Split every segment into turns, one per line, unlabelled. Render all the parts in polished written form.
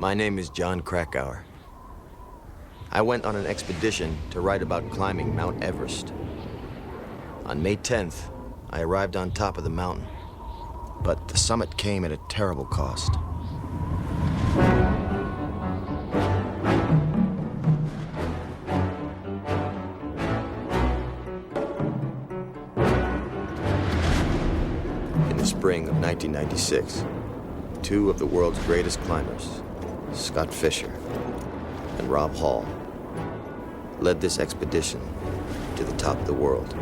My name is John Krakauer. I went on an expedition to write about climbing Mount Everest. On May 10th, I arrived on top of the mountain, but the summit came at a terrible cost. In the spring of 1996, two of the world's greatest climbers, Scott Fisher and Rob Hall, led this expedition to the top of the world.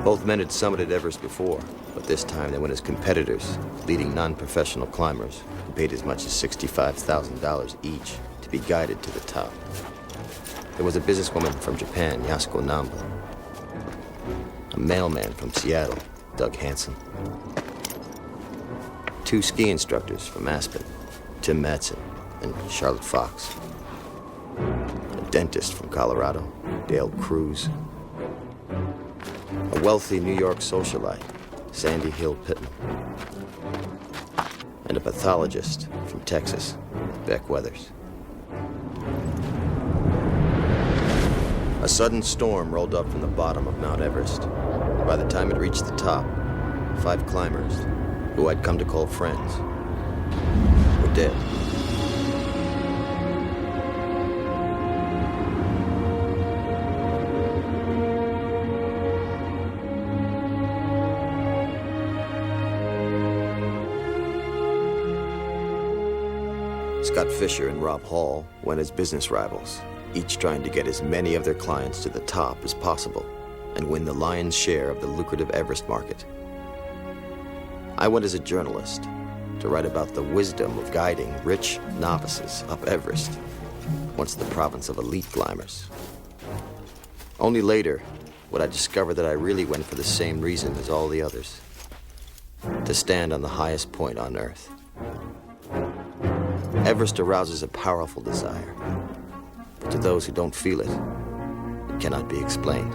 Both men had summited Everest before, but this time they went as competitors, leading non-professional climbers who paid as much as $65,000 each to be guided to the top. There was a businesswoman from Japan, Yasuko Namba, a mailman from Seattle, Doug Hansen, two ski instructors from Aspen, Tim Madsen and Charlotte Fox, a dentist from Colorado, Dale Cruz, a wealthy New York socialite, Sandy Hill Pittman, and a pathologist from Texas, Beck Weathers. A sudden storm rolled up from the bottom of Mount Everest. By the time it reached the top, 5 climbers, who I'd come to call friends, were dead. Scott Fisher and Rob Hall went as business rivals, each trying to get as many of their clients to the top as possible and win the lion's share of the lucrative Everest market. I went as a journalist to write about the wisdom of guiding rich novices up Everest, once the province of elite climbers. Only later would I discover that I really went for the same reason as all the others: to stand on the highest point on Earth. Everest arouses a powerful desire, but to those who don't feel it, it cannot be explained.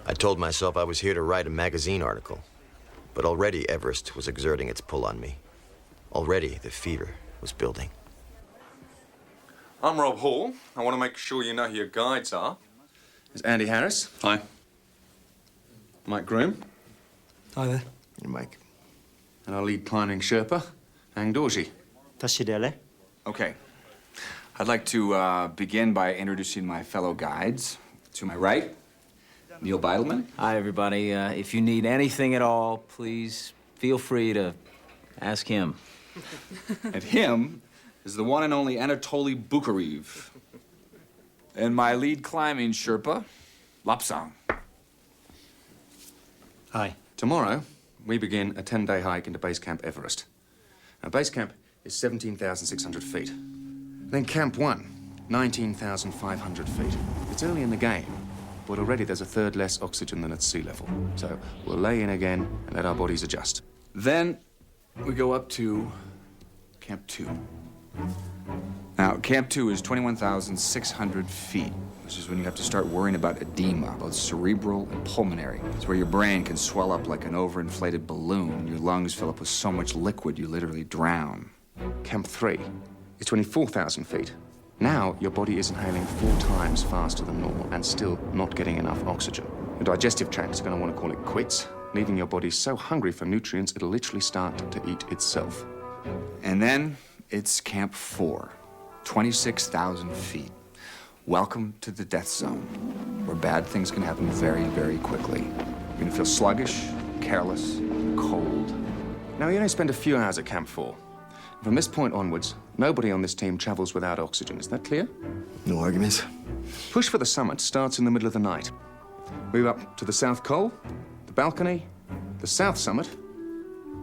I told myself I was here to write a magazine article, but already Everest was exerting its pull on me. Already the fever was building.
I'm Rob Hall. I want to make sure you know who your guides are. There's Andy Harris.
Hi.
Mike Groom.
Hi there.
And Mike.
And our lead climbing Sherpa, Ang Dorji.
Tashidele.
Okay. I'd like to begin by introducing my fellow guides. To my right, Neil Beidelman.
Hi, everybody. If you need anything at all, please feel free to ask him.
And him is the one and only Anatoly Bukharev. And my lead climbing Sherpa, Lapsang.
Hi.
Tomorrow, we begin a 10-day hike into Base Camp Everest. Now, Base Camp is 17,600 feet. Then Camp 1, 19,500 feet. It's early in the game, but already there's a third less oxygen than at sea level. So we'll lay in again and let our bodies adjust.
Then we go up to Camp 2. Now, Camp 2 is 21,600 feet, which is when you have to start worrying about edema, both cerebral and pulmonary. It's where your brain can swell up like an overinflated balloon. Your lungs fill up with so much liquid you literally drown.
Camp 3 is 24,000 feet. Now, your body is inhaling 4 times faster than normal and still not getting enough oxygen. Your digestive tract is going to want to call it quits, leaving your body so hungry for nutrients it'll literally start to eat itself.
And then it's Camp 4, 26,000 feet. Welcome to the death zone, where where bad things can happen very, very quickly. You're gonna feel sluggish, careless, cold.
Now, we only spend a few hours at Camp 4. From this point onwards, nobody on this team travels without oxygen. Is that clear?
No arguments?
Push for the summit starts in the middle of the night. Move up to the South Col, the balcony, the South Summit,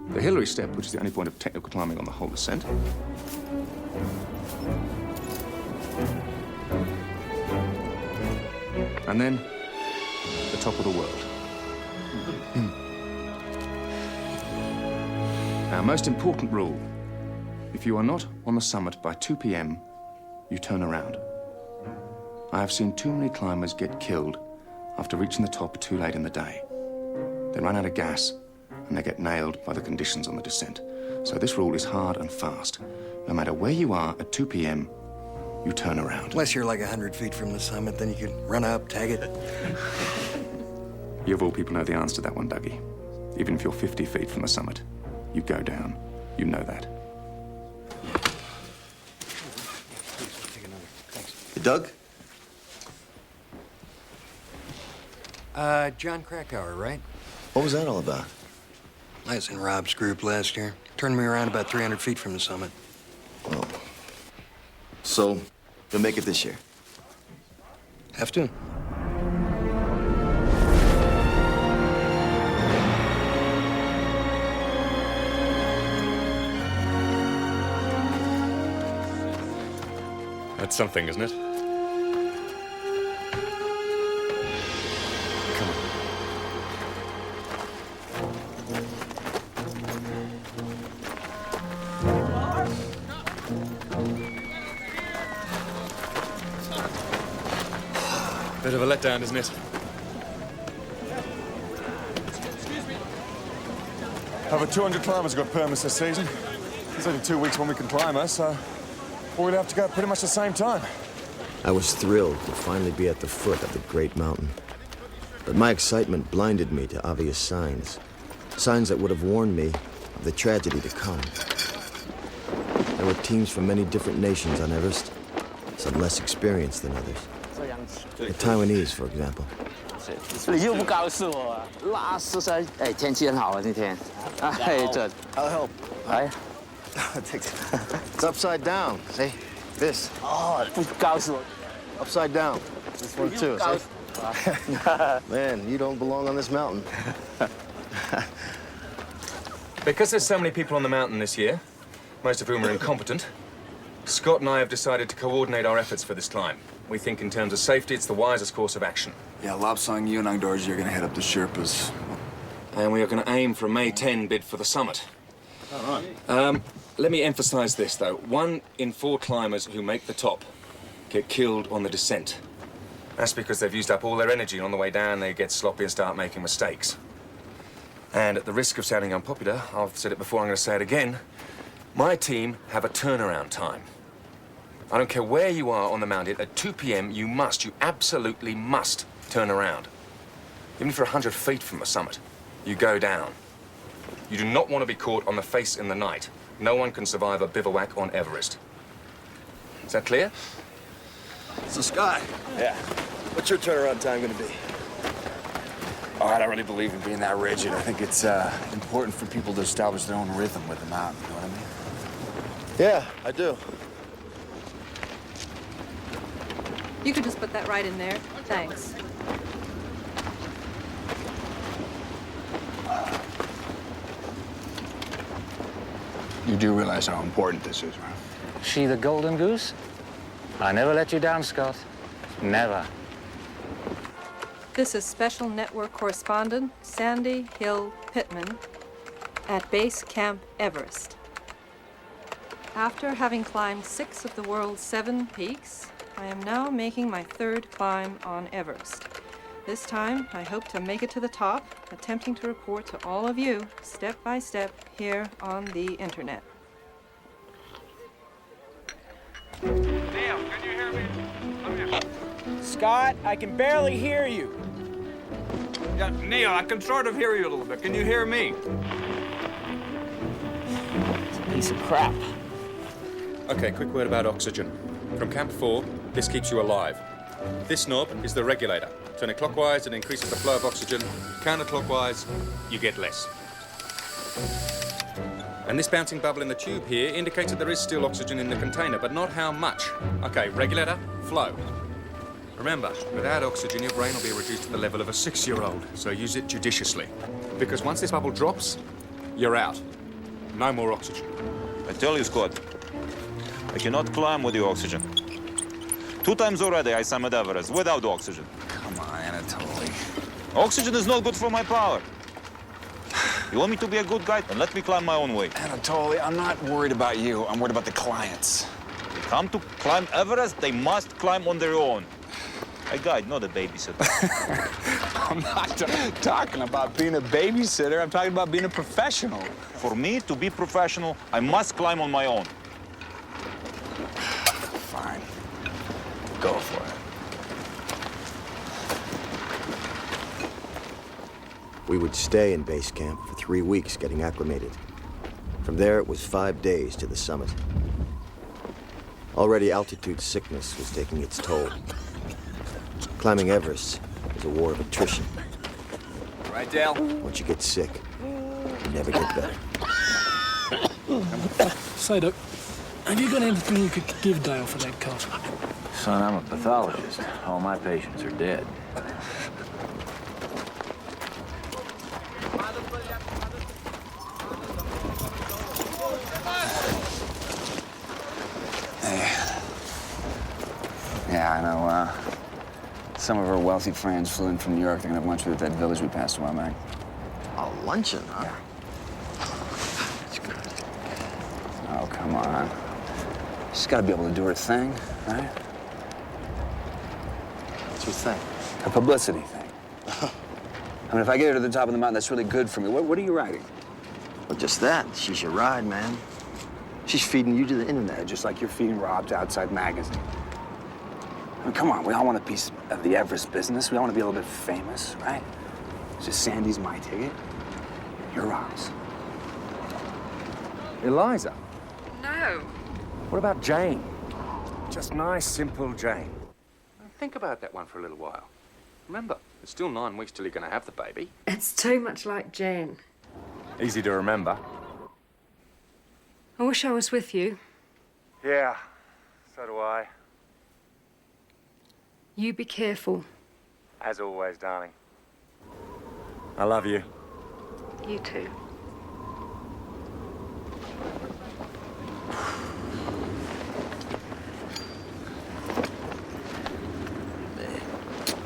the Hillary Step, which is the only point of technical climbing on the whole descent. And then, the top of the world. Our most important rule: if you are not on the summit by 2 p.m., you turn around. I have seen too many climbers get killed after reaching the top too late in the day. They run out of gas, and they get nailed by the conditions on the descent. So this rule is hard and fast. No matter where you are at 2 p.m., you turn around.
Unless you're like 100 feet from the summit, then you can run up, tag it.
You of all people know the answer to that one, Dougie. Even if you're 50 feet from the summit, you go down. You know that.
You Doug?
John Krakauer, right?
What was that all about?
I was in Rob's group last year. Turned me around about 300 feet from the summit.
Oh. So, you'll make it this year?
Have to.
That's something, isn't it? Come on. Bit of a letdown, isn't it?
Over 200 climbers got permits this season. There's only 2 weeks when we can climb us, so we'd have to go pretty much the same time.
I was thrilled to finally be at the foot of the great mountain. But my excitement blinded me to obvious signs. Signs that would have warned me of the tragedy to come. There were teams from many different nations on Everest, some less experienced than others. The Taiwanese, for example.
你又不告诉我，拉丝山，哎，天气很好啊，那天，哎，这，
I'll help.
哎，
It's upside down. See? This.
哦，不告诉我，
Upside down. This one too.
告
See?
诉我，
Man, you don't belong on this mountain.
Because there's so many people on the mountain this year, most of whom are incompetent, Scott and I have decided to coordinate our efforts for this climb. We think in terms of safety, it's the wisest course of action.
Yeah, Lopsang, you and Angdorji are gonna head up the Sherpas.
And we are going to aim for a May 10 bid for the summit. All right. Let me emphasize this, though. 1 in 4 climbers who make the top get killed on the descent. That's because they've used up all their energy, and on the way down, they get sloppy and start making mistakes. And at the risk of sounding unpopular, I've said it before, I'm going to say it again, my team have a turnaround time. I don't care where you are on the mountain, at 2 p.m. you absolutely must turn around. Even if you're 100 feet from the summit, you go down. You do not want to be caught on the face in the night. No one can survive a bivouac on Everest. Is that clear?
So, Scott.
Yeah.
What's your turnaround time gonna be?
Oh, I don't really believe in being that rigid. I think it's important for people to establish their own rhythm with the mountain, you know what I mean?
Yeah, I do.
You could just put that right in there. Thanks.
You do realize how important this is, right?
She the golden goose? I never let you down, Scott. Never.
This is Special Network Correspondent Sandy Hill Pittman at Base Camp Everest. After having climbed 6 of the world's 7 peaks, I am now making my 3rd climb on Everest. This time, I hope to make it to the top, attempting to report to all of you, step by step, here on the internet.
Neil, can you hear me?
Scott, I can barely hear you.
Yeah, Neil, I can sort of hear you a little bit. Can you hear me?
It's a piece of crap.
Okay, quick word about oxygen. From Camp 4, this keeps you alive. This knob is the regulator. Turn it clockwise, it increases the flow of oxygen. Counterclockwise, you get less. And this bouncing bubble in the tube here indicates that there is still oxygen in the container, but not how much. Okay, regulator, flow. Remember, without oxygen, your brain will be reduced to the level of a 6-year-old, so use it judiciously. Because once this bubble drops, you're out. No more oxygen.
I tell you, Scott, I cannot climb with the oxygen. 2 times already I summited Everest without oxygen.
Come on, Anatoly.
Oxygen is not good for my power. You want me to be a good guy? Then let me climb my own way.
Anatoly, I'm not worried about you. I'm worried about the clients.
They come to climb Everest, they must climb on their own. A guide, not a babysitter.
I'm not talking about being a babysitter. I'm talking about being a professional.
For me to be professional, I must climb on my own.
Fine. Go for it.
We would stay in base camp for 3 weeks getting acclimated. From there, it was 5 days to the summit. Already, altitude sickness was taking its toll. Climbing Everest is a war of attrition.
Right, Dale?
Once you get sick, you never get better.
Say, Doc, have you got anything you could give Dale for that cough?
Son, I'm a pathologist. All my patients are dead.
Yeah, I know. Some of our wealthy friends flew in from New York. They're gonna have lunch with at that village we passed a while back.
A luncheon, huh?
Yeah. Oh, come on. She's gotta be able to do her thing, right?
What's your thing?
A publicity thing. I mean, if I get her to the top of the mountain, that's really good for me. What are you writing?
Well, just that. She's your ride, man. She's feeding you to the internet.
Just like you're feeding Rob to Outside Magazine. I mean, come on, we all want a piece of the Everest business. We all want to be a little bit famous, right? So Sandy's my ticket. You're Rob's.
Eliza?
No.
What about Jane? Just nice, simple Jane. Think about that one for a little while. Remember, it's still 9 weeks till you're going to have the baby.
It's too much like Jane.
Easy to remember.
I wish I was with you.
Yeah, so do I.
You be careful.
As always, darling. I love you.
You too.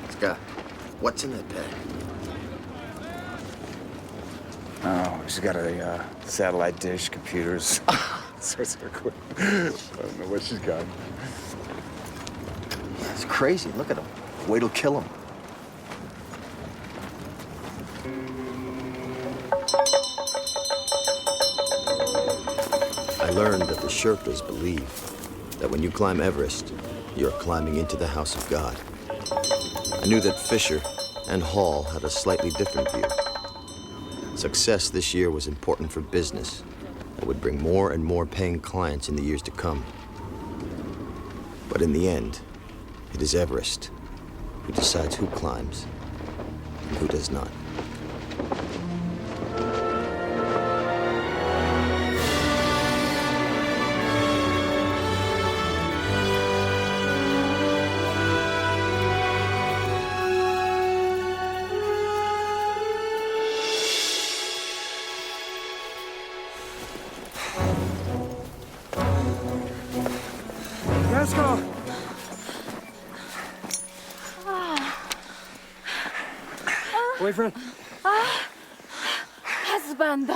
Scott, what's in that bag?
Oh, she's got a satellite dish, computers. Source of equipment. I don't know what she's got.
It's crazy. Look at him. Wait till kill him. I learned that the Sherpas believe that when you climb Everest, you're climbing into the house of God. I knew that Fisher and Hall had a slightly different view. Success this year was important for business. It would bring more and more paying clients in the years to come. But in the end, it is Everest who decides who climbs and who does not.
Let's go. Boyfriend?
Husband.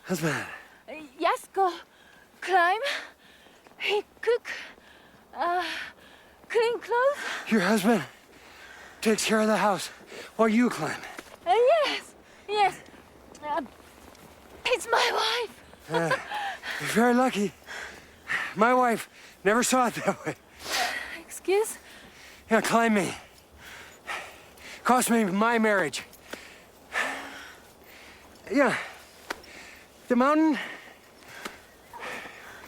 Husband.
Yes, go climb. He cook. Clean clothes.
Your husband takes care of the house while you climb.
Yes, yes. It's my wife.
You're very lucky. My wife never saw it that way.
Excuse?
Yeah, climb me. Cost me my marriage. Yeah. The mountain,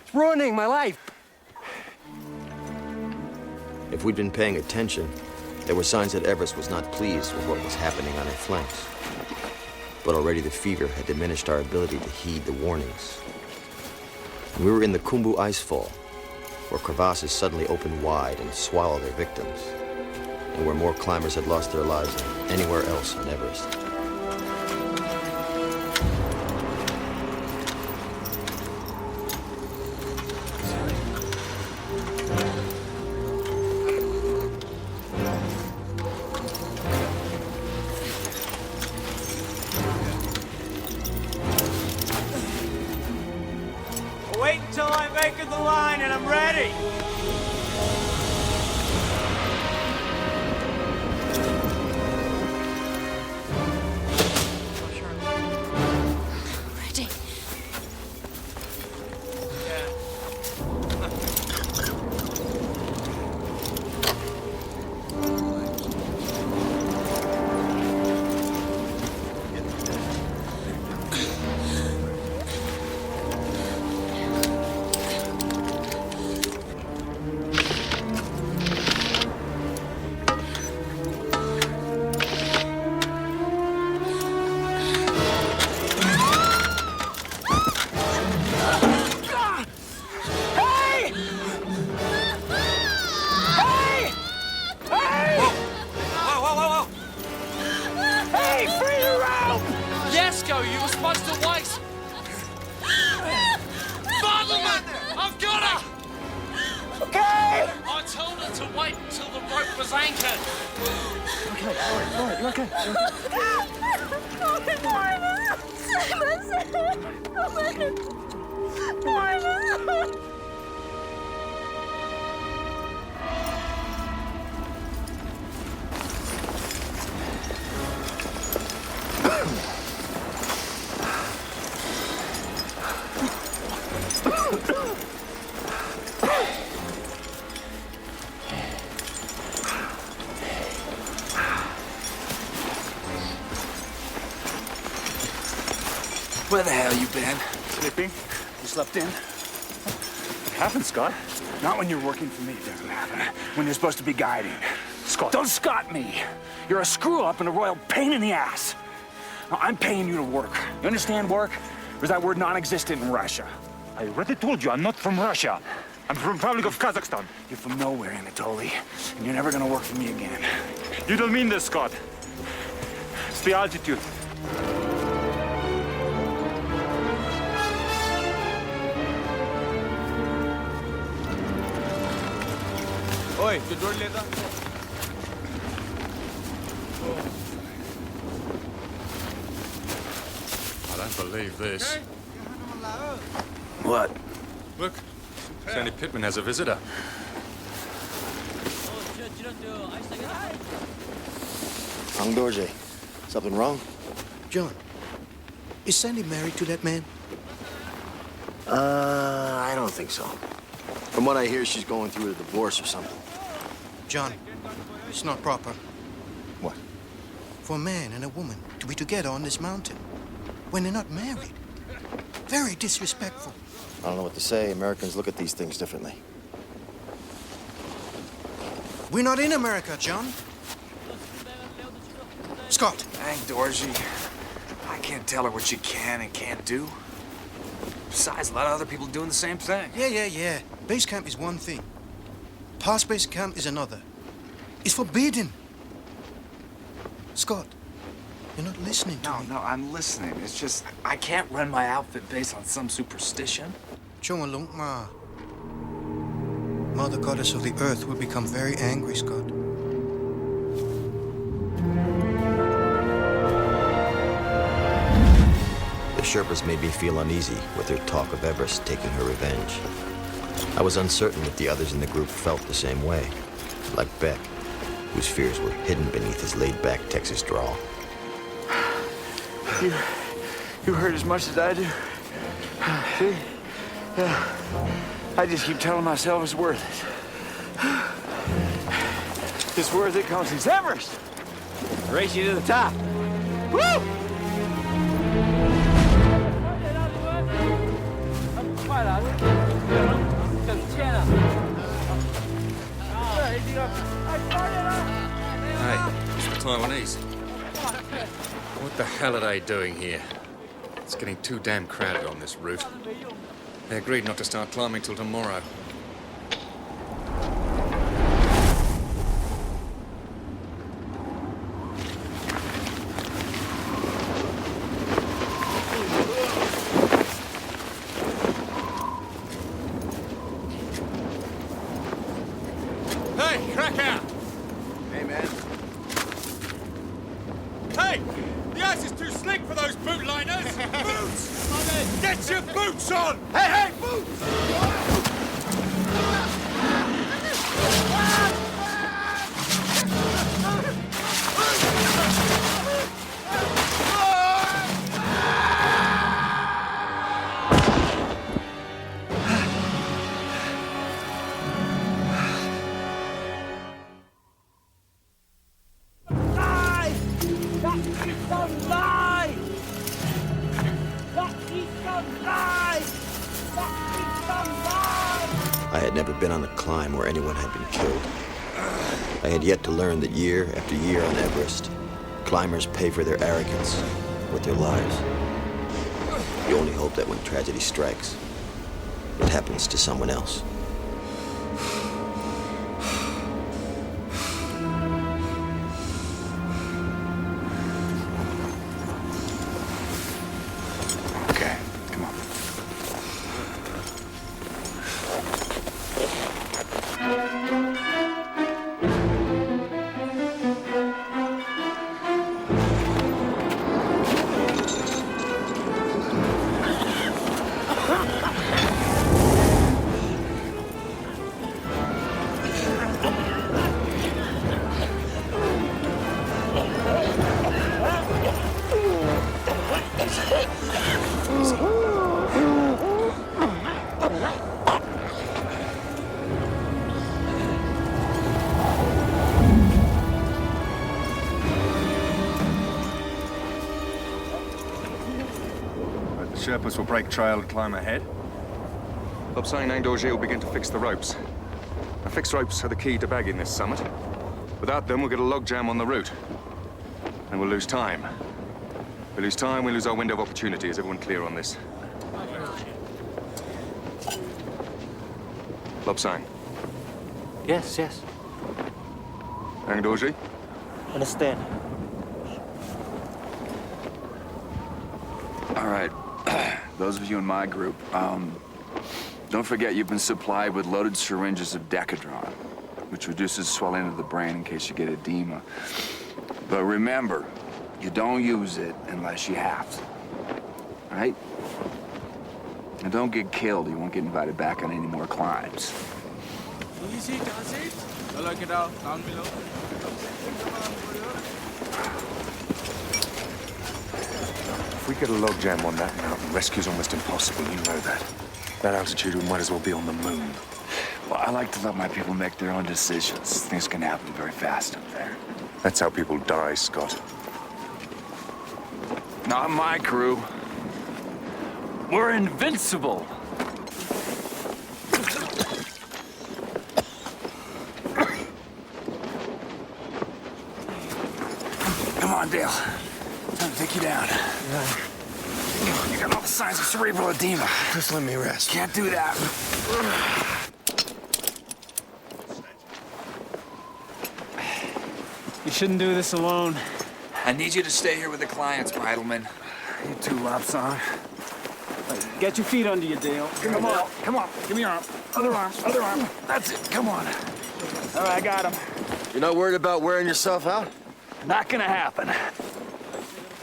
it's ruining my life.
If we'd been paying attention, There were signs that Everest was not pleased with what was happening on her flanks. But already the fever had diminished our ability to heed the warnings. We were in the Khumbu icefall, where crevasses suddenly opened wide and swallowed their victims, and where more climbers had lost their lives than anywhere else on Everest.
Wait until I make it the line and I'm ready.
Ready.
Yasko, you were supposed to wait. Fatherman, I've got her! Okay! I told her to wait until the rope was anchored.
Okay, all right, you're okay.
Where the hell you been? Sleeping? You slept in?
It happens, Scott. Not when you're working for me, it doesn't happen. When you're supposed to be guiding. Scott. Don't Scott me. You're a screw-up and a royal pain in the ass. Now, I'm paying you to work. You understand work? Or is that word non-existent in Russia?
I already told you I'm not from Russia. I'm from Republic of Kazakhstan.
You're from nowhere, Anatoly. And you're never gonna work for me again.
You don't mean this, Scott. It's the altitude.
Oi, the door later.
I don't believe this.
What?
Look, Sandy Pittman has a visitor.
Dorje, something wrong?
John, is Sandy married to that man?
I don't think so. From what I hear, she's going through a divorce or something.
John, it's not proper.
What?
For a man and a woman to be together on this mountain when they're not married. Very disrespectful.
I don't know what to say. Americans look at these things differently.
We're not in America, John. Scott.
Hank Dorsey. I can't tell her what she can and can't do. Besides, a lot of other people doing the same thing.
Yeah. Base camp is one thing. Past base camp is another. It's forbidden. Scott, you're not listening to me.
No, I'm listening. It's just, I can't run my outfit based on some superstition.
Chongalungma. Mother Goddess of the Earth will become very angry, Scott.
The Sherpas made me feel uneasy with their talk of Everest taking her revenge. I was uncertain if the others in the group felt the same way, like Beck, whose fears were hidden beneath his laid-back Texas drawl.
You heard as much as I do. See? Yeah. I just keep telling myself it's worth it. It's worth it because it's Everest.
Race you to the top.
Woo!
快了，等天了。这一定要，哎，快点了！
Taiwanese. What the hell are they doing here? It's getting too damn crowded on this route. They agreed not to start climbing till tomorrow.
Hey, Krakow!
Hey, man.
Hey! The ice is too slick for those bootliners! Boots! Get your boots on! Hey, hey, boots!
I had never been on a climb where anyone had been killed. I had yet to learn that year after year on Everest, climbers pay for their arrogance with their lives. You only hope that when tragedy strikes, it happens to someone else.
Okay, come on.
The Sherpas will break trail and climb ahead.
Lobsang and Dorji will begin to fix the ropes. Now, fixed ropes are the key to bagging this summit. Without them, we'll get a logjam on the route. And we'll lose time. We lose time, we lose our window of opportunity. Is everyone clear on this? Lobsang.
Yes, yes.
And Dorji?
Understand.
All right, those of you in my group, don't forget you've been supplied with loaded syringes of Decadron, which reduces swelling of the brain in case you get edema. But remember, you don't use it unless you have to, right? And don't get killed. You won't get invited back on any more climbs.
Easy does it. Hello, get out. Down below.
If we get a logjam on that mountain, rescue's almost impossible. You know that. That altitude, we might as well be on the moon.
Well, I like to let my people make their own decisions. Things can happen very fast up there.
That's how people die, Scott.
Not my crew. We're invincible. Come on, Dale. Time to take you down. You got all the signs of cerebral edema.
Just let me rest.
Can't do that.
You shouldn't do this alone.
I need you to stay here with the clients, Bridleman.
You too, Lobsang. Get your feet under you, Dale.
Come on, come on. Give me your arm. Other arm, other arm.
That's it. Come on.
All right, I got him.
You're not worried about wearing yourself out?
Not gonna happen.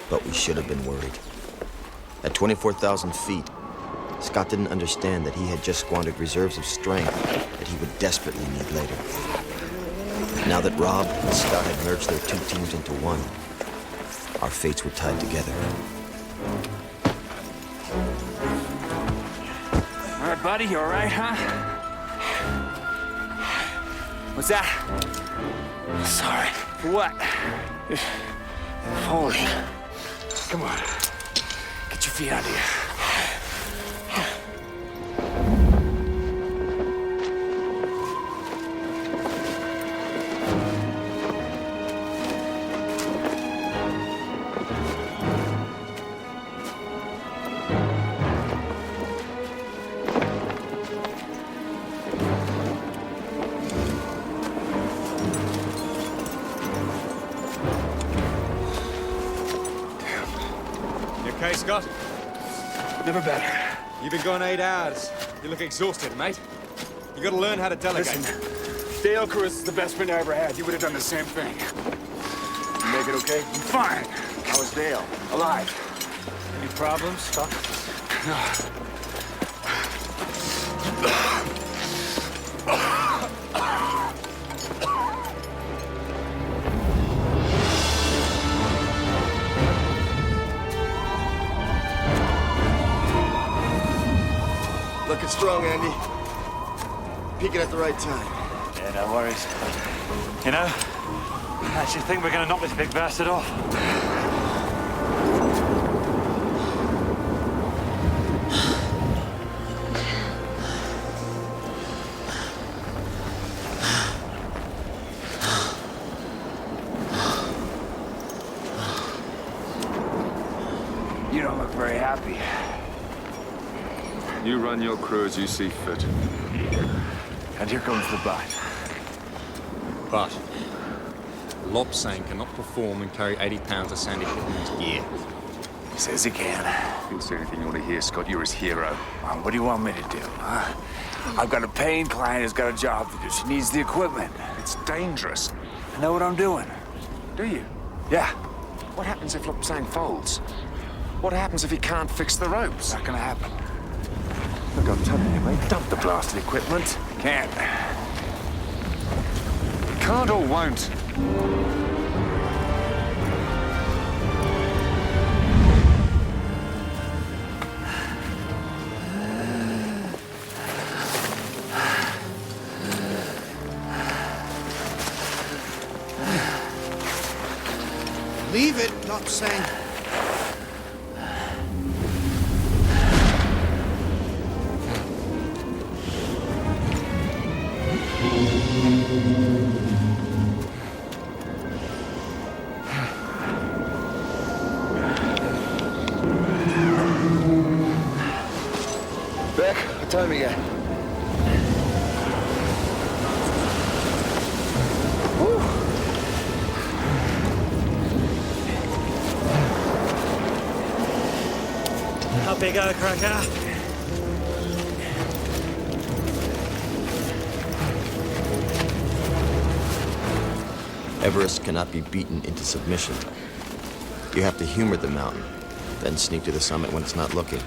But we should have been worried. At 24,000 feet, Scott didn't understand that he had just squandered reserves of strength that he would desperately need later. Now that Rob and Scott had merged their two teams into one, our fates were tied together.
All right, buddy, you all right, huh? What's that?
Sorry.
For what?
Falling. Come on. Get your feet under you.
Scott.
Never better.
You've been gone 8 hours. You look exhausted, mate. You gotta learn how to delegate.
Listen, Dale Cruz is the best friend I ever had. You would have done the same thing. You make it okay? I'm fine. How was Dale? Alive.
Any problems, Scott?
No.
Looking strong, Andy. Peaking at the right time.
Yeah, no worries. You know, I actually think we're gonna knock this big bastard off.
You don't look very happy.
You run your crew as you see fit.
And here comes the but.
But Lopsang cannot perform and carry 80 pounds of Sandy Pittman's gear.
He says he can.
You'll say anything you want to hear, Scott. You're his hero.
Well, what do you want me to do, huh? I've got a paying client who's got a job to do. She needs the equipment.
It's dangerous.
I know what I'm doing.
Do you?
Yeah.
What happens if Lopsang folds? What happens if he can't fix the ropes?
Not gonna happen.
Look, I'm telling you, mate, dump the blasted equipment.
Can't.
Can't or won't.
Leave it, not saying.
Beck, what time you got?
How big are the cracker?
Everest cannot be beaten into submission. You have to humor the mountain, then sneak to the summit when it's not looking.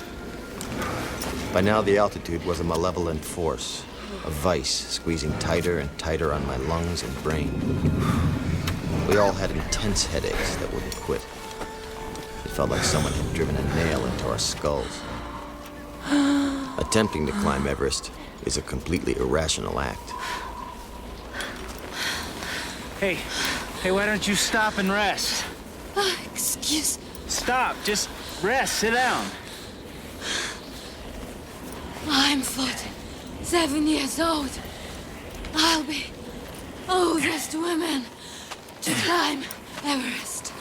By now, the altitude was a malevolent force, a vice squeezing tighter and tighter on my lungs and brain. We all had intense headaches that wouldn't quit. It felt like someone had driven a nail into our skulls. Attempting to climb Everest is a completely irrational act.
Hey, why don't you stop and rest?
Excuse.
Stop, just rest, sit down.
I'm 47 years old. I'll be oldest woman to climb Everest.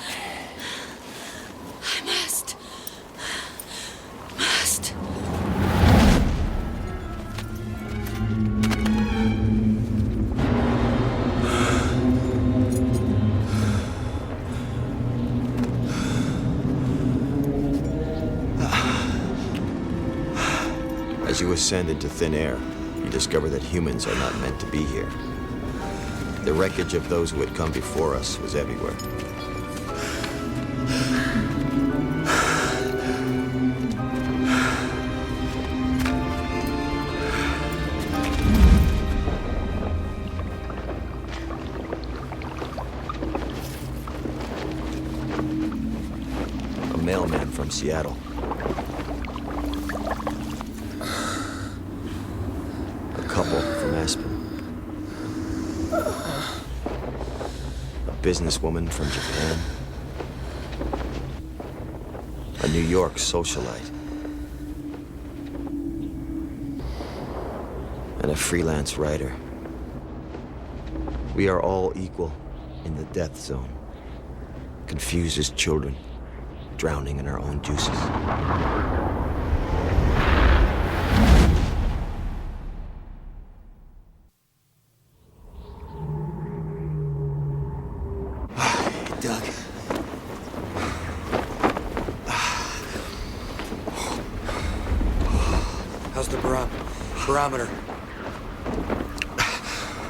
I must.
As you ascend into thin air, you discover that humans are not meant to be here. The wreckage of those who had come before us was everywhere. A mailman from Seattle. Couple from Aspen. A businesswoman from Japan. A New York socialite. And a freelance writer. We are all equal in the death zone. Confused as children, drowning in our own juices.
Barometer.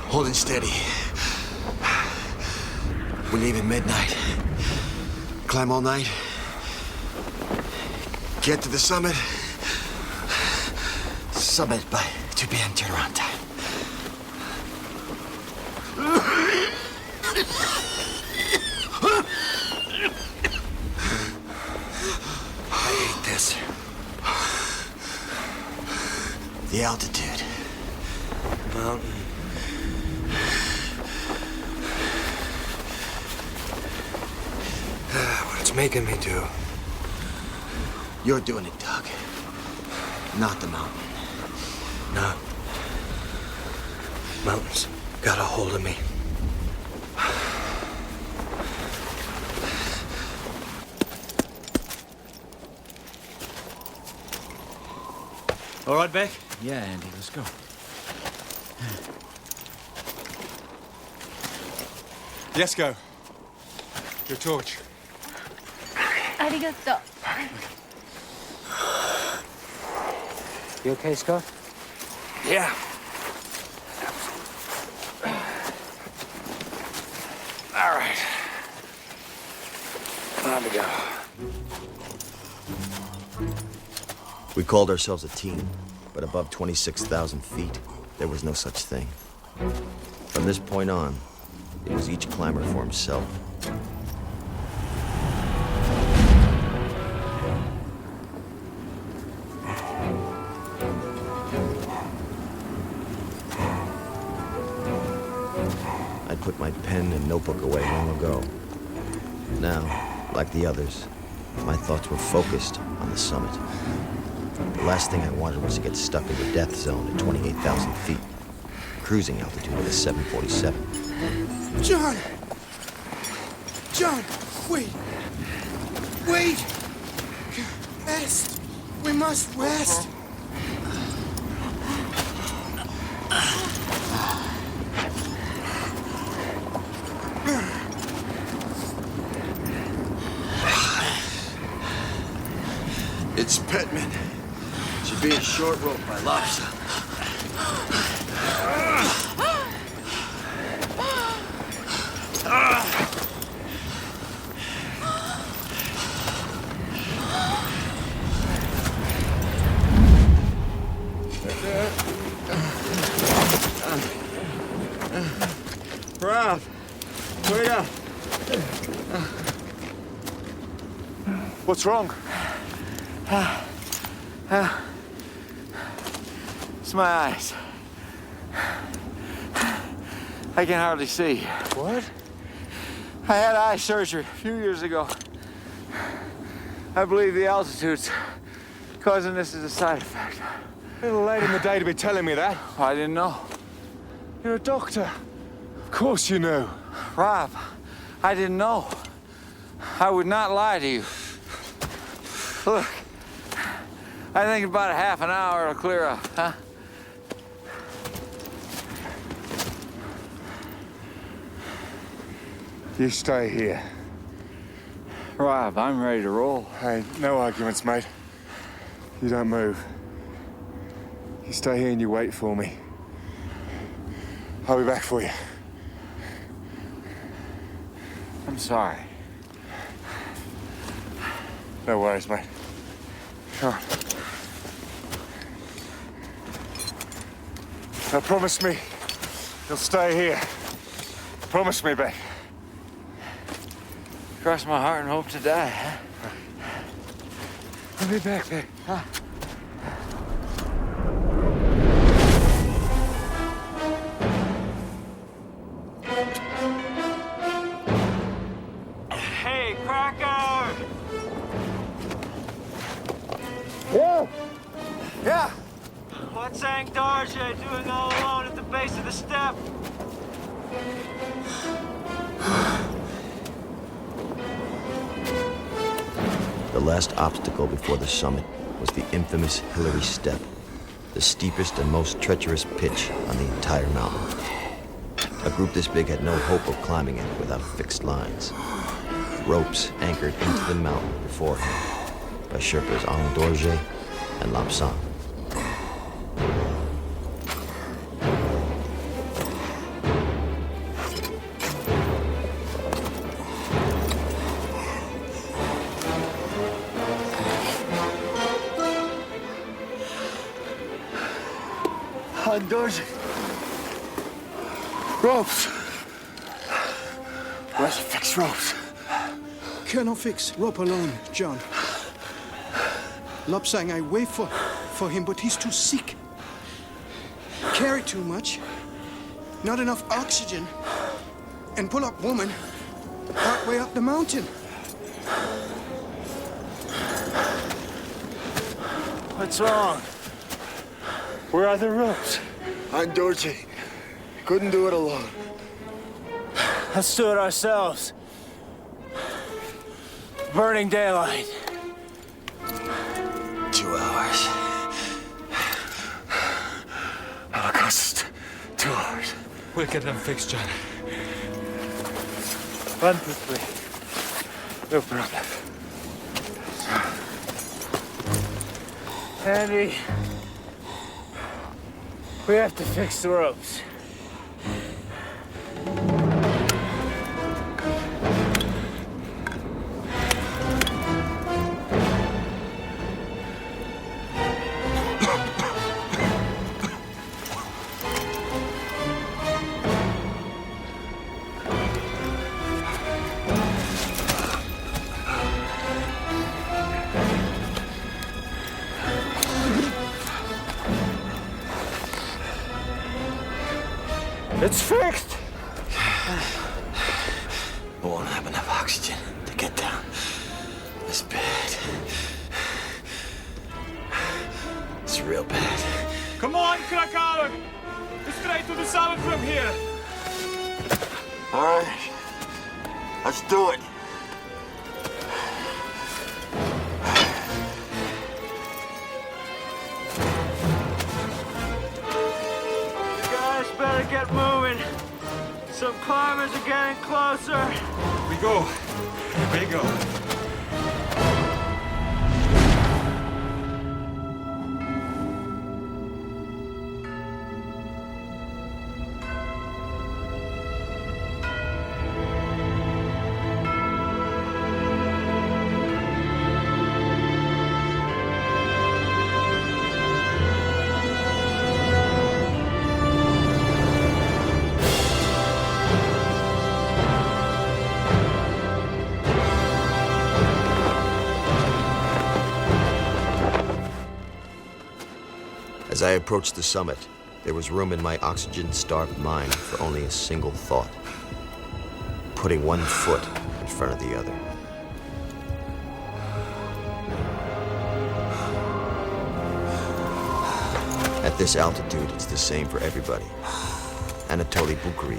Holding steady. We leave at midnight. Climb all night. Get to the summit. Summit by 2 p.m. turnaround time.
I hate this.
The altitude.
Mountain. What it's making me do.
You're doing it, Doug. Not the mountain.
No. Mountains got a hold of me.
All right, Beck?
Yeah, Andy, let's go.
Yes, go. Your torch.
ありがとう。
You okay, Scott?
Yeah. All right. Time to go.
We called ourselves a team, but above 26,000 feet, there was no such thing. From this point on, it was each climber for himself. I'd put my pen and notebook away long ago. Now, like the others, my thoughts were focused on the summit. The last thing I wanted was to get stuck in the death zone at 28,000 feet. Cruising altitude of a 747.
John! John, wait! Wait! Rest! We must rest!
It's Pittman. Should be a short rope by lobster.
Rob, wait up. What's wrong?
It's my eyes. I can hardly see.
What?
I had eye surgery a few years ago. I believe the altitude's causing this as a side effect.
A little late in the day to be telling me that.
I didn't know.
You're a doctor. Of course you knew.
Rob, I didn't know. I would not lie to you. Look, I think about a half an hour it'll clear up, huh?
You stay here.
Rob, I'm ready to roll.
Hey, no arguments, mate. You don't move. You stay here and you wait for me. I'll be back for you.
I'm sorry.
No worries, mate. Come on. Now promise me you'll stay here. Promise me, Beck.
Cross my heart and hope to die, huh?
I'll be back, Beck.
Huh?
Hey, Cracker!
Yeah! Yeah!
What's Hank Darche doing all alone at the base of the step?
The last obstacle before the summit was the infamous Hillary Step, the steepest and most treacherous pitch on the entire mountain. A group this big had no hope of climbing it without fixed lines. Ropes anchored into the mountain beforehand by Sherpas Alain Dorje and Lam Sam.
Outdoors. Ropes. Where's the fixed ropes?
Cannot fix rope alone, John. Lopsang, I wait for him, but he's too sick. Carry too much. Not enough oxygen. And pull up woman partway up the mountain.
What's wrong? Where are the ropes? I'm Dorothy. Couldn't do it alone.
Let's do it ourselves. Burning daylight.
2 hours. It'll cost us 2 hours.
We'll get them fixed, John.
1, 2, 3. No problem. Andy, we have to fix the ropes. It's fixed!
We won't have enough oxygen to get down this bad. It's real bad.
Come on, Krakauer! Straight to the summit from here!
All right. Let's do it.
Better get moving. Some climbers are getting closer.
We go. We go.
As I approached the summit, there was room in my oxygen-starved mind for only a single thought: putting one foot in front of the other. At this altitude, it's the same for everybody. Anatoly Bukharev,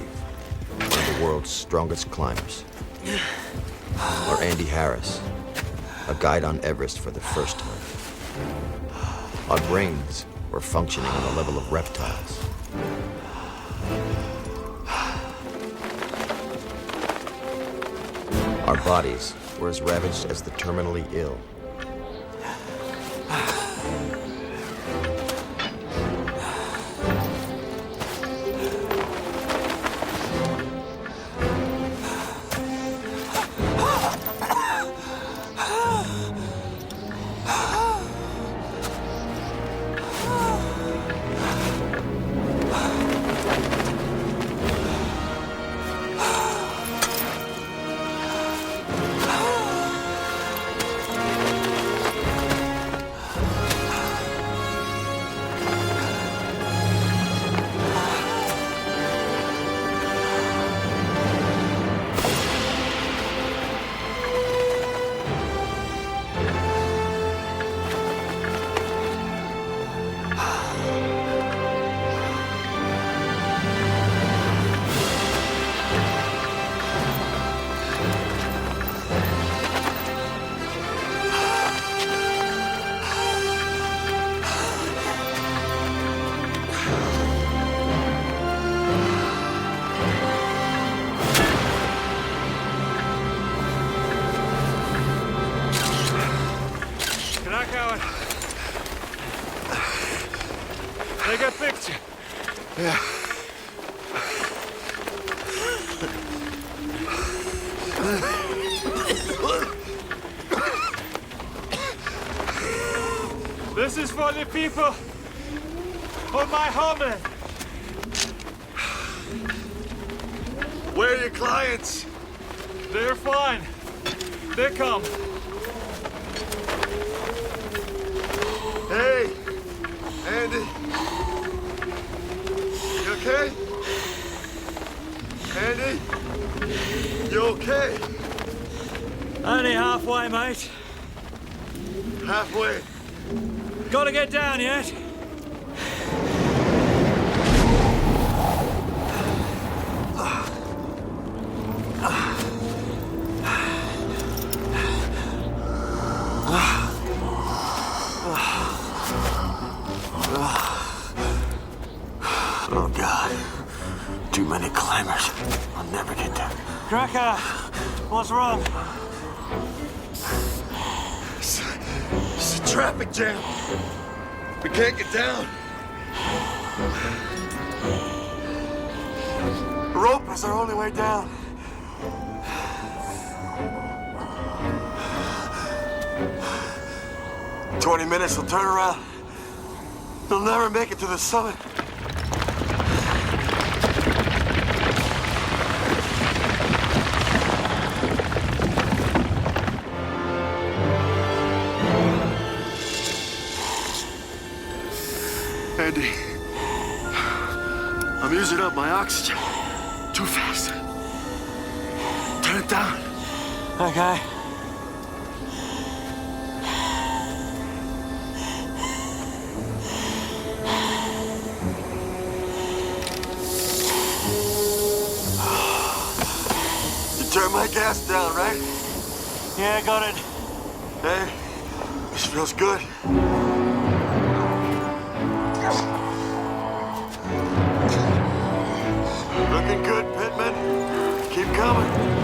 one of the world's strongest climbers. Or Andy Harris, a guide on Everest for the first time. Our brains were functioning on the level of reptiles. Our bodies were as ravaged as the terminally ill.
They got fixed.
Yeah.
This is for the people
On my helmet!
Where are your clients?
They're fine. They come.
Hey, Andy. You okay? Andy? You okay?
Only halfway, mate.
Halfway.
Gotta get down yet?
Oh, God. Too many climbers. I'll never get down.
Cracker, what's wrong?
It's a traffic jam. We can't get down. The rope is our only way down. In 20 minutes, we'll turn around. We'll never make it to the summit. Andy, I'm using up my oxygen. Too fast. Turn it down.
Okay.
You turned my gas down, right?
Yeah, got it.
Hey, this feels good. Looking good, Pittman. Keep coming.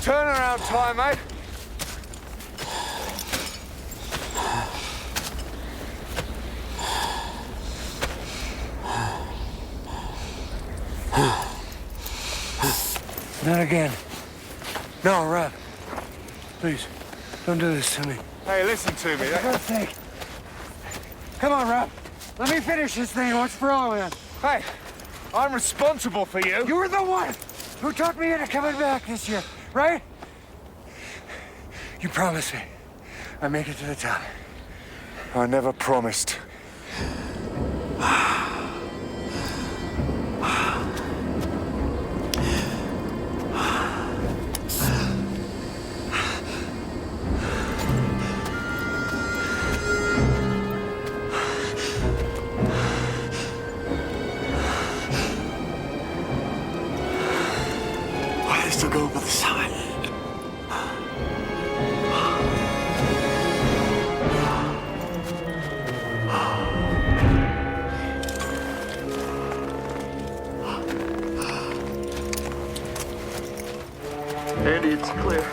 Turnaround time, mate.
Not again. No, Rob. Please, don't do this to me.
Hey, listen to me.
For God's sake. Come on, Rob. Let me finish this thing once for all, man.
Hey, I'm responsible for you.
You were the one who talked me into coming back this year, right? You promised me I'd make it to the top.
I never promised. Why are they still going for the summit? Andy, it's clear.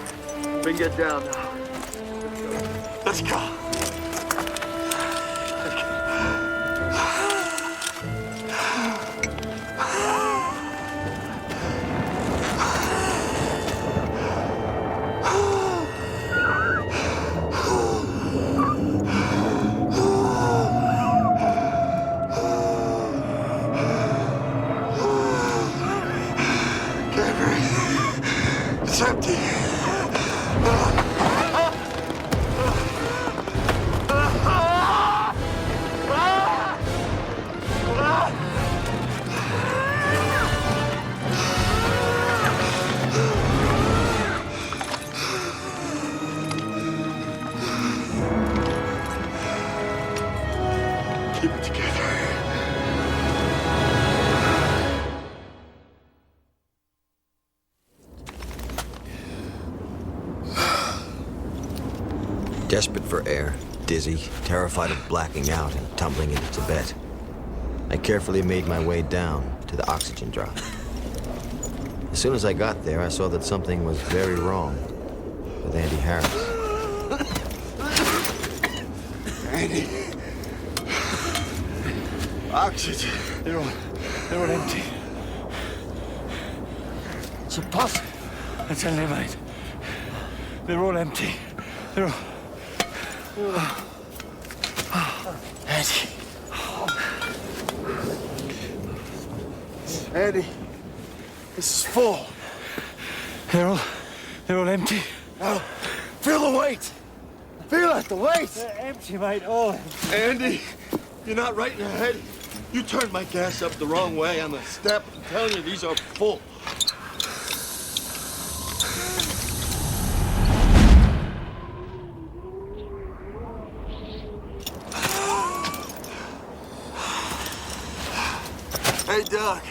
We can get down now. Let's go. It's empty. Keep it together.
Desperate for air, dizzy, terrified of blacking out and tumbling into Tibet, I carefully made my way down to the oxygen drop. As soon as I got there, I saw that something was very wrong with Andy Harris.
Andy. Oxygen.
They're all empty.
It's impossible.
I tell you, mate. They're all empty. They're all...
Andy. Andy. This is full.
They're all empty.
Now, feel the weight. Feel it, the weight.
They're empty, mate. All empty.
Andy, you're not right in the head. You turned my gas up the wrong way on the step. I'm telling you, these are full. Hey, Doc.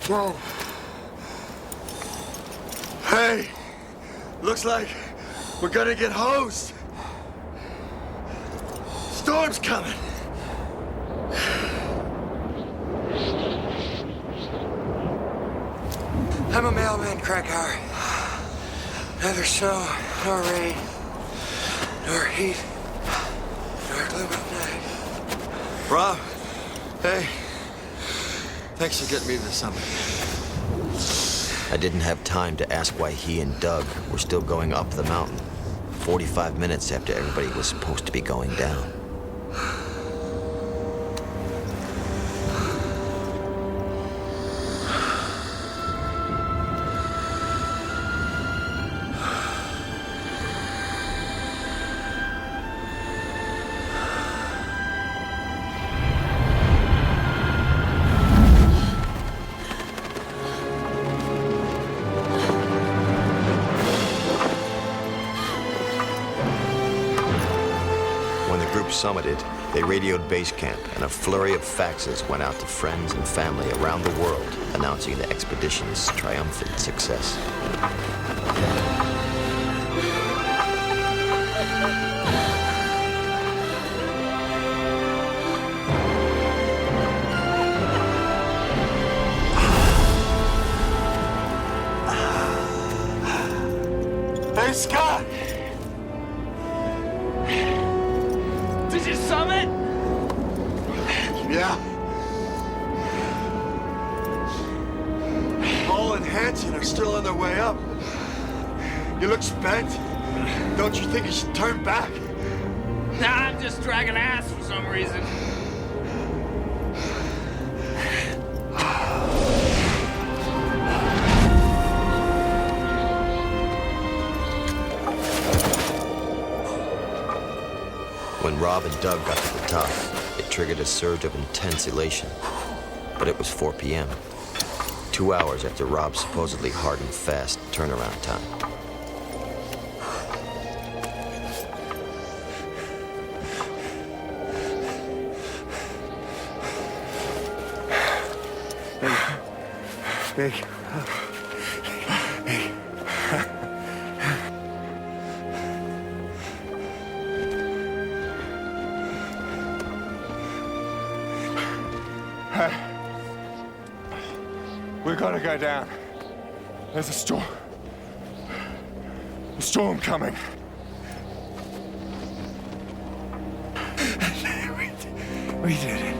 Dad. Hey, looks like we're gonna get hosed. Storm's coming.
I'm a mailman, Krakauer. Neither snow, nor rain, nor heat, nor gloom of night.
Rob, hey. Thanks for getting me to the summit.
I didn't have time to ask why he and Doug were still going up the mountain, 45 minutes after everybody was supposed to be going down. Summited, they radioed base camp, and a flurry of faxes went out to friends and family around the world, announcing the expedition's triumphant success.
Hey, Scott!
Did you summit?
Yeah. Paul and Hanson are still on their way up. You look spent. Don't you think you should turn back?
Nah, I'm just dragging ass for some reason.
When Rob and Doug got to the top, it triggered a surge of intense elation. But it was 4 p.m., 2 hours after Rob's supposedly hard and fast turnaround time.
Big. We gotta go down. There's a storm. A storm coming. We did it.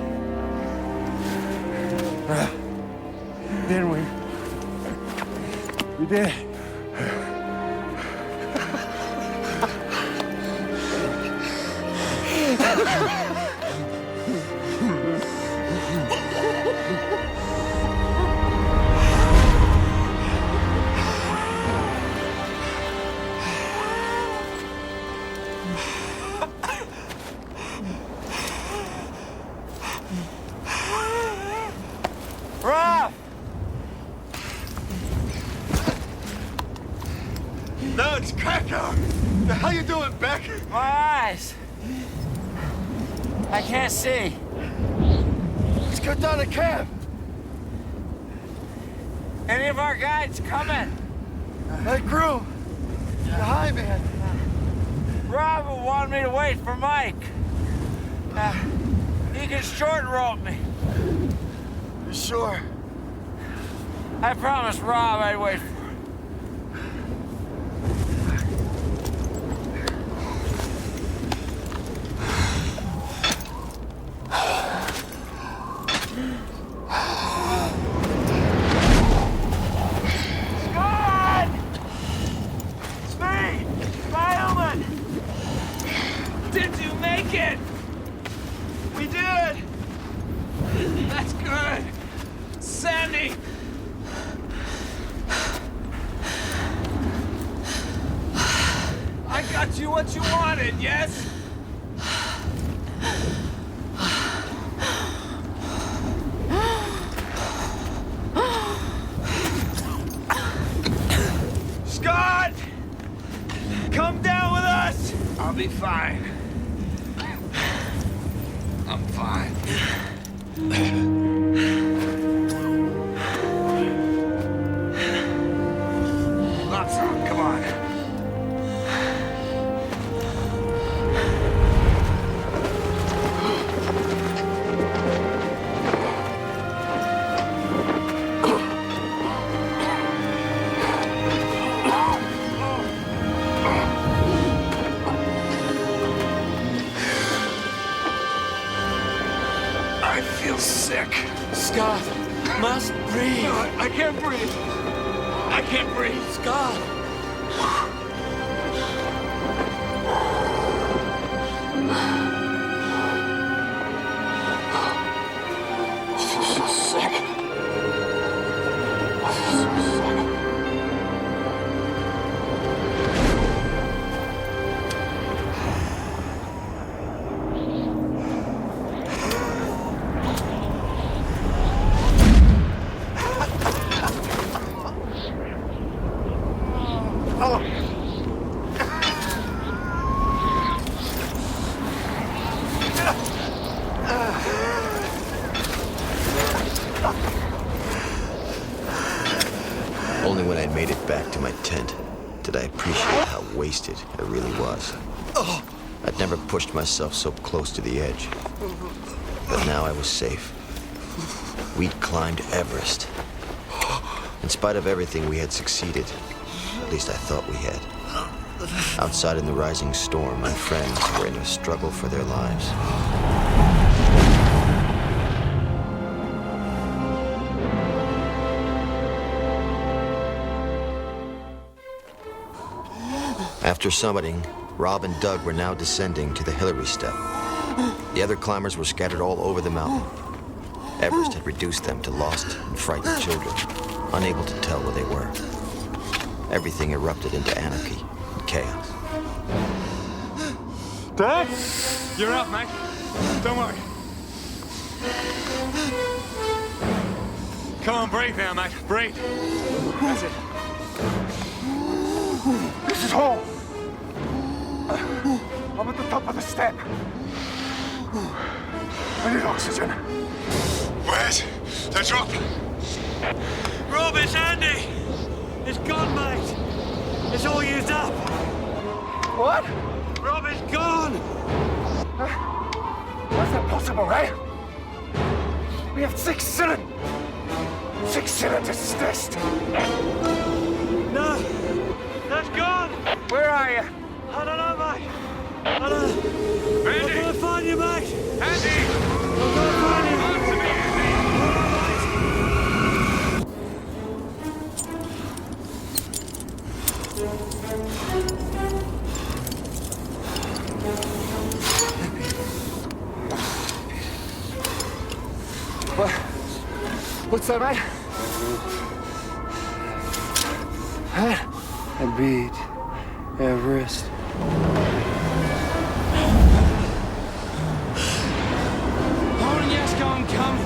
Didn't we? We did it.
Rob!
No, it's Krakauer. The hell you doing, Beck?
My eyes. I can't see. Let's go down to camp. Any of our guides coming? My crew. The high man. Rob wanted me to wait for Mike. He can short rope me. You sure? I promised Rob I'd wait for him. Scott! It's me, Spiderman! Did you make it? We did! That's good! Sandy! I got you what you wanted, yes? Scott! Come down with us! I'll be fine. I'm fine. Lots of, come on. I feel sick. Scott, must breathe. No, I can't breathe. I can't breathe. Scott. I feel so sick. I feel so sick.
Only when I made it back to my tent did I appreciate how wasted I really was. I'd never pushed myself so close to the edge. But now I was safe. We'd climbed Everest. In spite of everything, we had succeeded. At least I thought we had. Outside in the rising storm, my friends were in a struggle for their lives. After summiting, Rob and Doug were now descending to the Hillary Step. The other climbers were scattered all over the mountain. Everest had reduced them to lost and frightened children, unable to tell where they were. Everything erupted into anarchy and chaos.
Dad? You're up, mate. Don't worry. Come on, breathe now, mate. Breathe. That's it.
This is home. I'm at the top of the step. I need oxygen.
Where's the drop? Rob, it's Andy. It's gone, mate. It's all used up.
What?
Rob is gone.
How's that possible, eh? We have 6 cylinders. 6 cylinders test.
No, that's gone.
Where are you?
I don't know, mate. I don't know.
Andy!
I'm gonna find you, mate.
Andy!
I'm gonna find you.
Answer me, Andy! What? What's that, mate? Huh?
I beat Everest.
Hold on, yes, go on, come.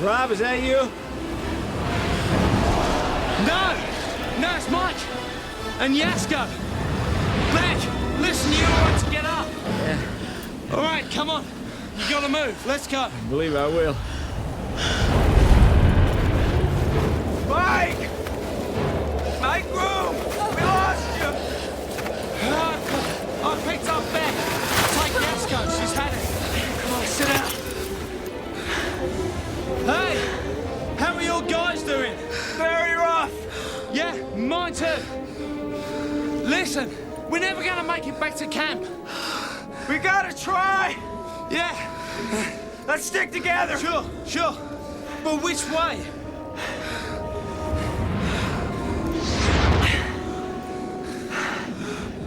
Rob!
Rob, is that you? No! No, it's Mike! And Yasko! Mac, listen, you all right to get up? Yeah. All right, come on. You gotta move. Let's go.
I believe I will.
Mike! Make room! We lost you! I picked up Beck. Take Yasko. She's had it. Come on, sit down. Hey! How are your guys doing? Very rough. Yeah, mine too. Listen, we're never gonna make it back to camp. We gotta try. Yeah. Let's stick together. Sure, sure. But which way?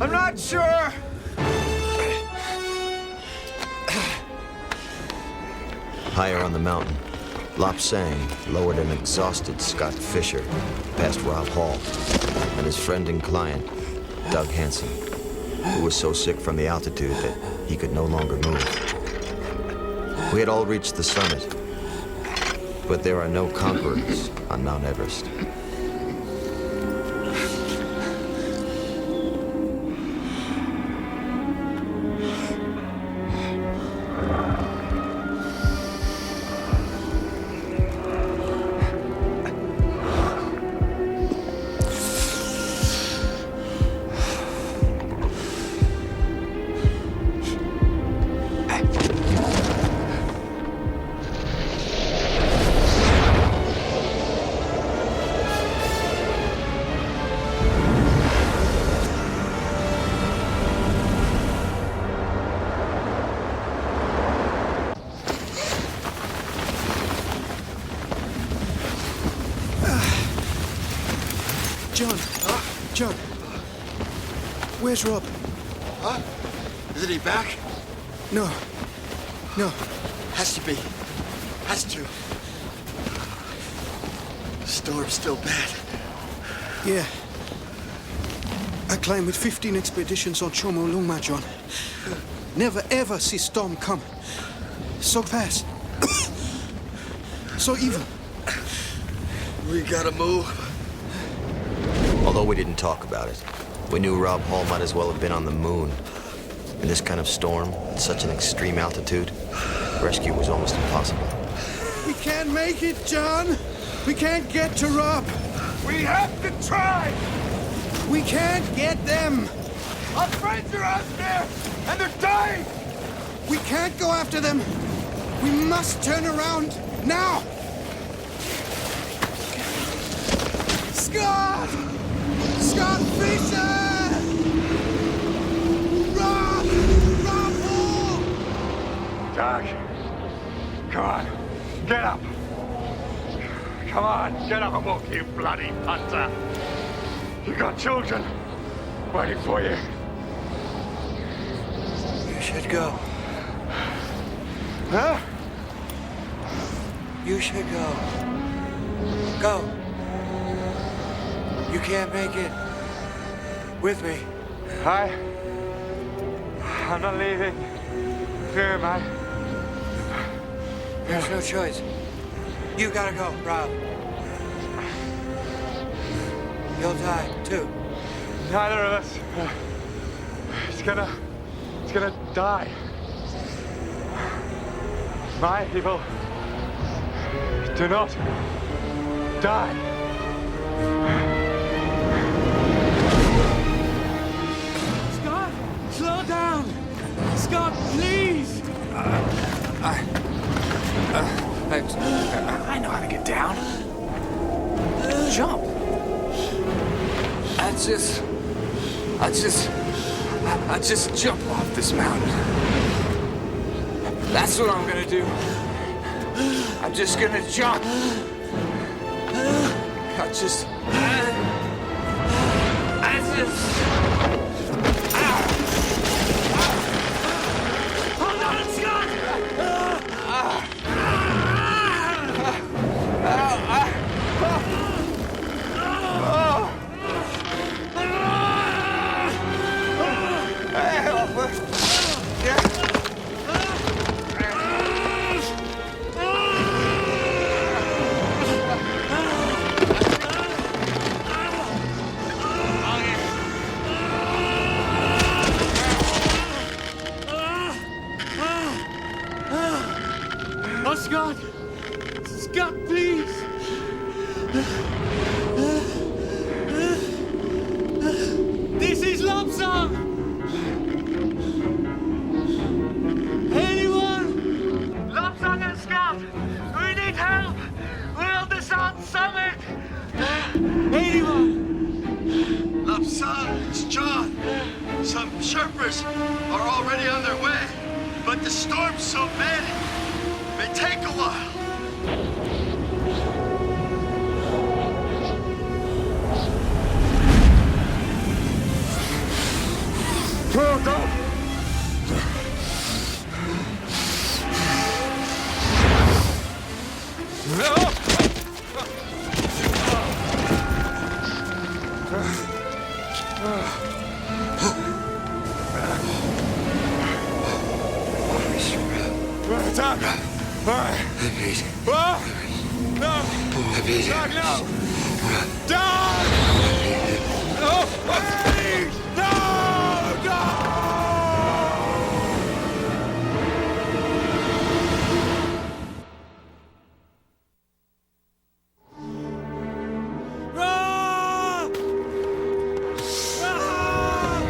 I'm not sure.
Higher on the mountain, Lop Sang lowered an exhausted Scott Fisher past Rob Hall and his friend and client, Doug Hansen, who was so sick from the altitude that he could no longer move. We had all reached the summit, but there are no conquerors on Mount Everest.
John, where's Rob?
Huh? Isn't he back?
No.
Has to be. Has to. The storm's still bad.
Yeah. I climbed with 15 expeditions on Chomolungma, John. Never ever see storm come. So fast. So evil.
We gotta move.
Although we didn't talk about it, we knew Rob Hall might as well have been on the moon. In this kind of storm, at such an extreme altitude, rescue was almost impossible.
We can't make it, John. We can't get to Rob.
We have to try.
We can't get them.
Our friends are out there, and they're dying.
We can't go after them. We must turn around now. Scott! Scott Fisher! Rob! Rob Hall!
Doug, come on, get up. Come on, get up and walk, you bloody punter. You got children waiting for you.
You should go.
Huh?
You should go. Go. You can't make it with me.
I'm not leaving. Here, mate.
There's no choice. You gotta go, Rob. You'll die, too.
Neither of us. It's gonna die. My people do not die. Scott, slow down. Scott, please.
I know how to get down. Jump. I just jump off this mountain. That's what I'm gonna do. I'm just gonna jump.
Hold on, Scott! This is Lobsang! Anyone? Lobsang and Scout! We need help! We're on the South Summit! Anyone?
Lapsang, it's John. Some Sherpas are already on their way, but the storm's so bad, it may take a while.
Hold up!
Doc! Why? What? No! Doc, no! Doc! Oh, please! No! No!
Rob! Rob!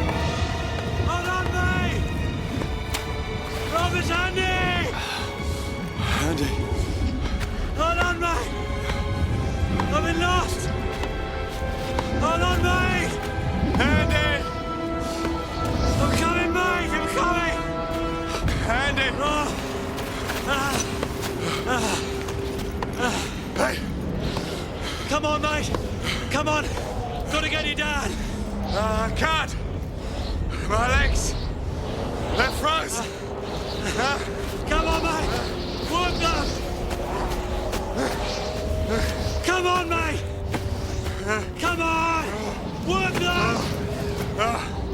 Hold on, mate! Rob, it's Andy!
Andy.
Hold on, mate! I've been lost! Hold on, mate!
Andy!
I'm coming, mate! I'm coming!
Andy! Hey!
Come on, mate! Come on! Gotta get you down!
I can't! My legs! They're frozen!
Come on, mate! Warm up! Come on, mate! Come on! Warm up!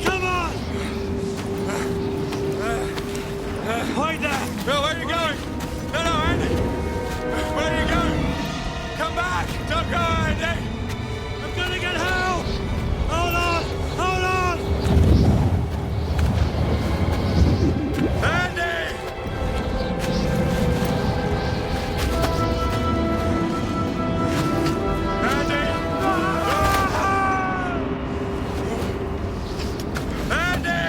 Come on! Wait there!
No, where are you going? No, no, Andy! Where are you going? Come back! Don't go, Andy!
I'm gonna get help! Hold on! Hold on!
Andy! Andy! Andy!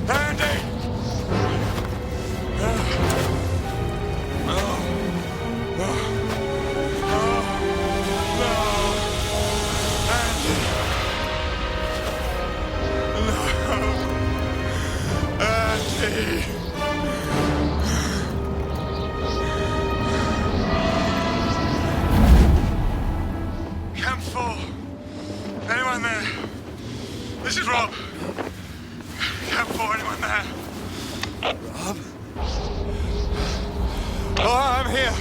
Andy! Camp 4. Anyone there? This is Rob. Camp 4, anyone there?
Rob?
Oh, I'm here.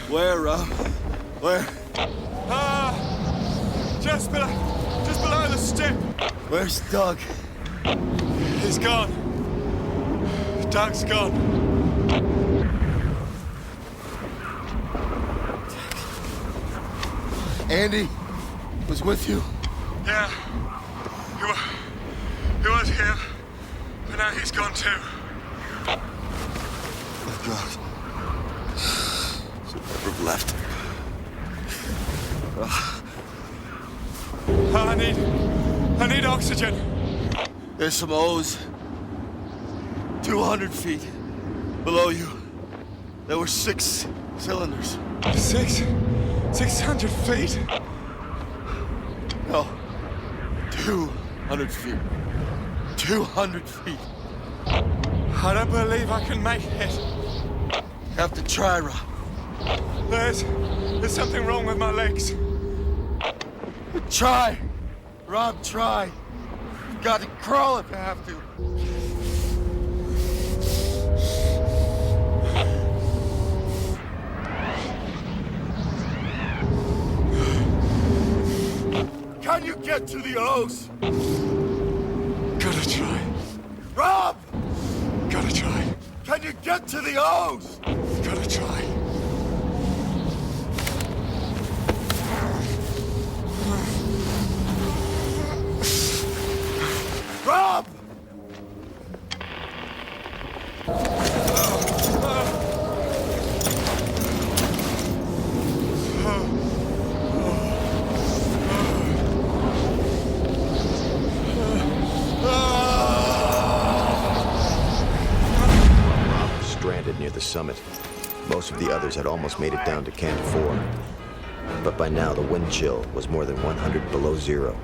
Where, Rob? Where?
Just below the step.
Where's Doug?
He's gone. Doug's gone.
Andy was with you?
Yeah. He was here, but now he's gone too.
Oh, God. Should never have left.
I need oxygen.
There's some O's. 200 feet below you. There were 6 cylinders.
600 feet?
No. 200 feet. 200 feet.
I don't believe I can make it.
Have to try, Rob.
There's something wrong with my legs.
Try. Rob, try. You've got to crawl if you have to. Can you get to the O's?
Gotta try.
Rob!
Gotta try.
Can you get to the O's?
Gotta try.
Rob!
Rob was stranded near the summit. Most of the others had almost made it down to Camp 4. But by now, the wind chill was more than 100 below zero.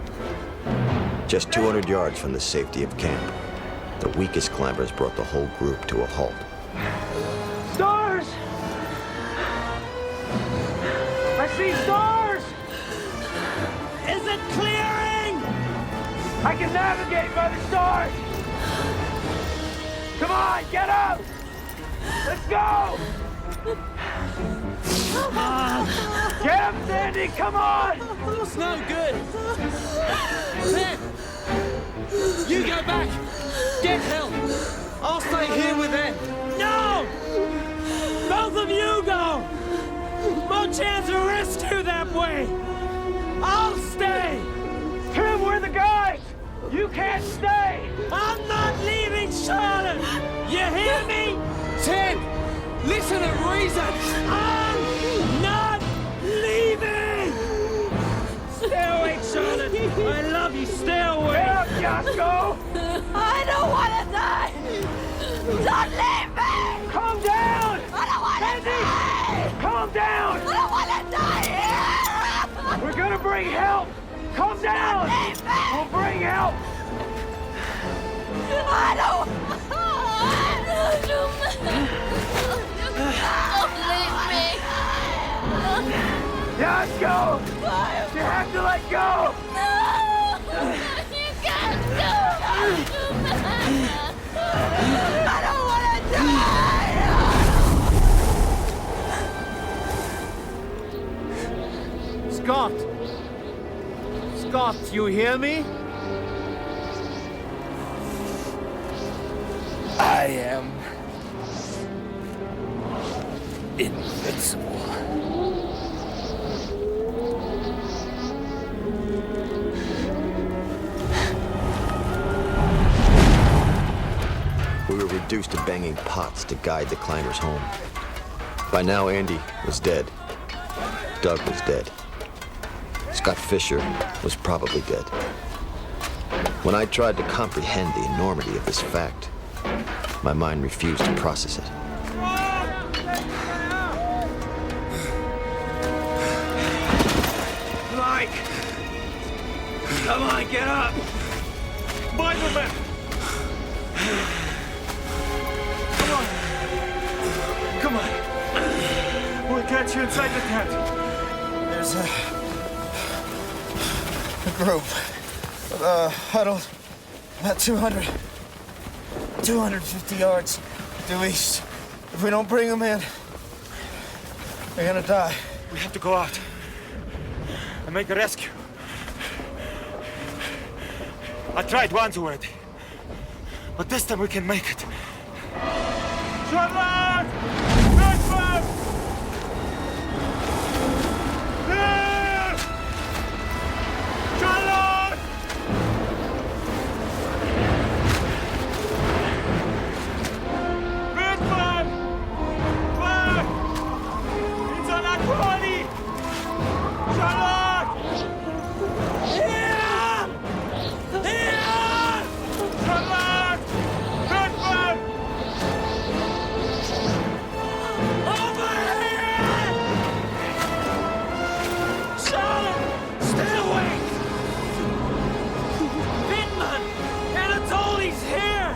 Just 200 yards from the safety of camp, the weakest climbers brought the whole group to a halt.
Stars! I see stars! Is it clearing? I can navigate by the stars! Come on, get up! Let's go! Get up, Sandy, come on! It's no good. Sam, you go back. Get help. I'll stay here with them. No! Both of you go! No chance of rescue that way! I'll stay! Tim, we're the guys! You can't stay! I'm not leaving Charlotte! You hear me? Tim, listen to reason! I'm not leaving! Stay awake, Charlotte! I love you, stay away! Get up, Yasko!
I don't want to die! Don't leave me!
Calm down!
I don't want to die!
Calm down!
I don't want to die here!
We're gonna bring help! Calm down! We'll bring help!
I don't... Don't leave me!
Yasko! You have to let go!
No! You can't do I don't want to die!
Scott! Scott, you hear me?
I am invincible.
We were reduced to banging pots to guide the climbers home. By now, Andy was dead. Doug was dead. Scott Fisher was probably dead. When I tried to comprehend the enormity of this fact, my mind refused to process it.
Mike! Come on, get up! Bible. Come on! Come on! We'll catch you inside the tent.
There's a group huddled about 250 yards due east. If we don't bring them in, they're gonna die.
We have to go out and make a rescue. I tried once already, but this time we can make it.
Charlotte! Charlotte! Birdman! Back! It's on that body! Charlotte! Here! Here! Charlotte! Birdman! Over here! Charlotte! Stay awake! Birdman! Anatoli's here!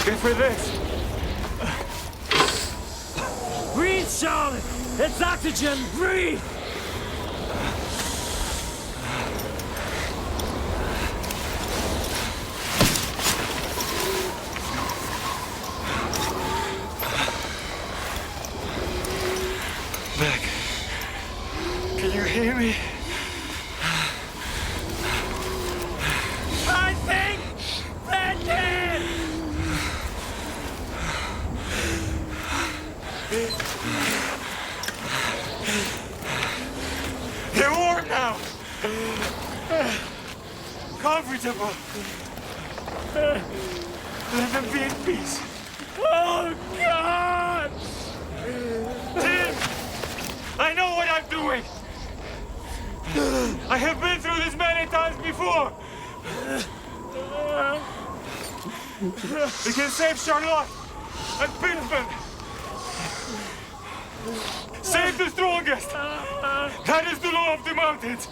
Good for this.
Breathe, Charlotte! It's oxygen! Breathe!
Beck, can you hear me?
I think they're dead!
They're warm now. Comfortable. Let them be in peace. I have been through this many times before. We can save Charlotte and Pittman. Save the strongest. That is the law of the mountains.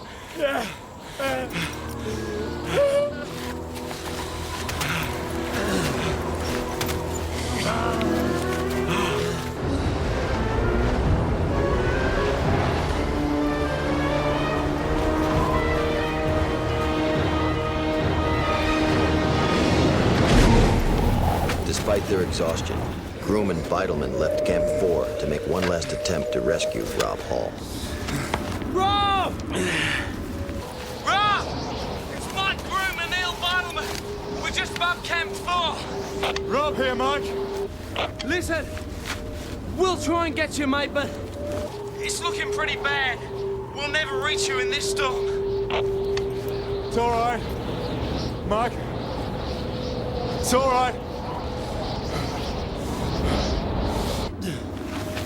Despite their exhaustion, Groom and Beidelman left Camp 4 to make one last attempt to rescue Rob Hall.
Rob! Rob! It's Mike Groom and Neil Beidelman. We're just above Camp 4.
Rob here, Mike.
Listen, we'll try and get you, mate, but it's looking pretty bad. We'll never reach you in this storm.
It's all right, Mike. It's all right.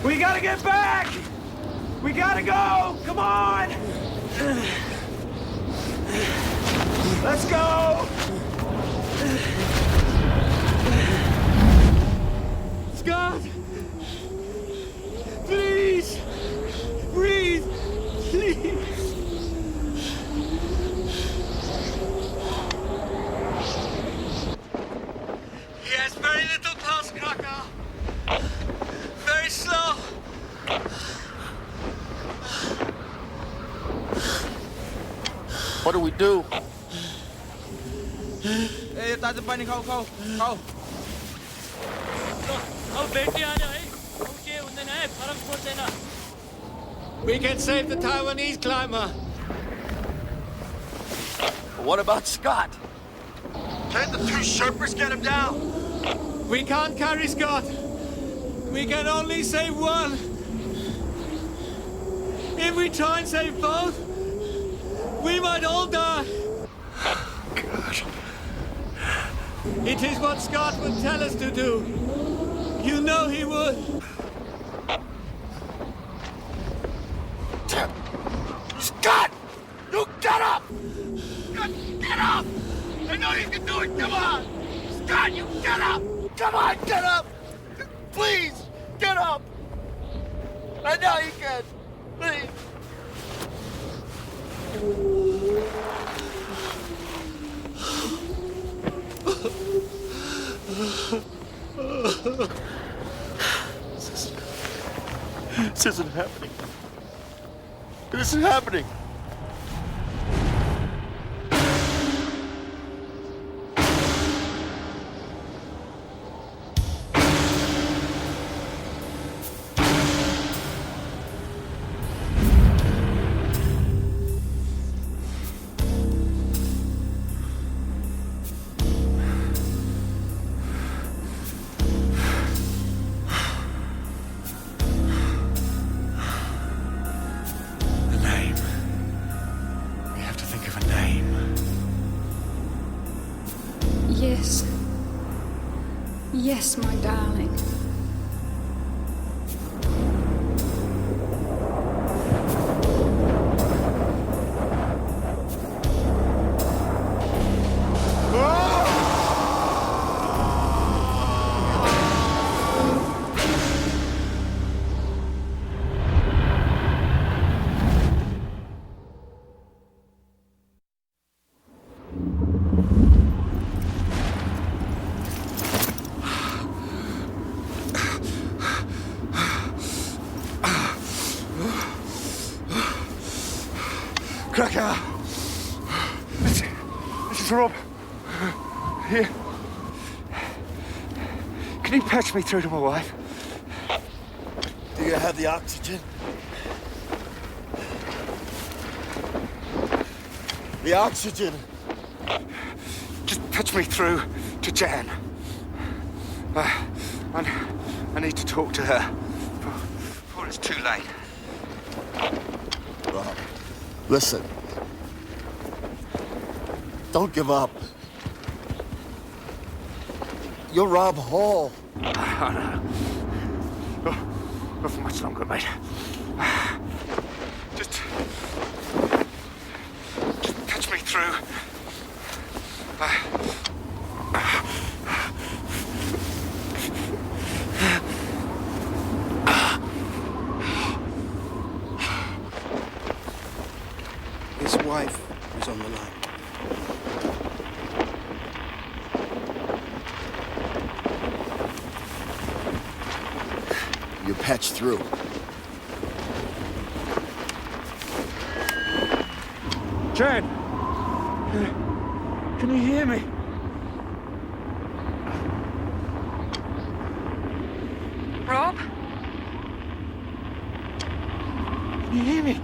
We gotta get back! We gotta go! Come on! Let's go! Scott! Please! Breathe! Please! He has very little pulse, Krakow. Very slow.
What do we do?
We can save the Taiwanese climber.
What about Scott?
Can't the two Sherpas get him down?
We can't carry Scott. We can only save one. If we try and save both, we might all die.
God.
It is what Scott would tell us to do. You know he would.
Scott! You get up! Scott, get up! I know you can do it, come on! Scott, you get up! Come on, get up! Please, get up! I know you can. Please. This isn't happening. This isn't happening.
Yes. Yes, my darling.
Krakow! This is Rob. Here. Can you patch me through to my wife? Do you have the oxygen? The oxygen! Just patch me through to Jan. I need to talk to her before it's too late. Rob. Listen. Don't give up. You're Rob Hall.
Oh, no. Not for much longer, mate.
Catch me through.
His wife is on the line.
You're patched through.
Jan! Can you hear me?
Rob?
Can you hear me?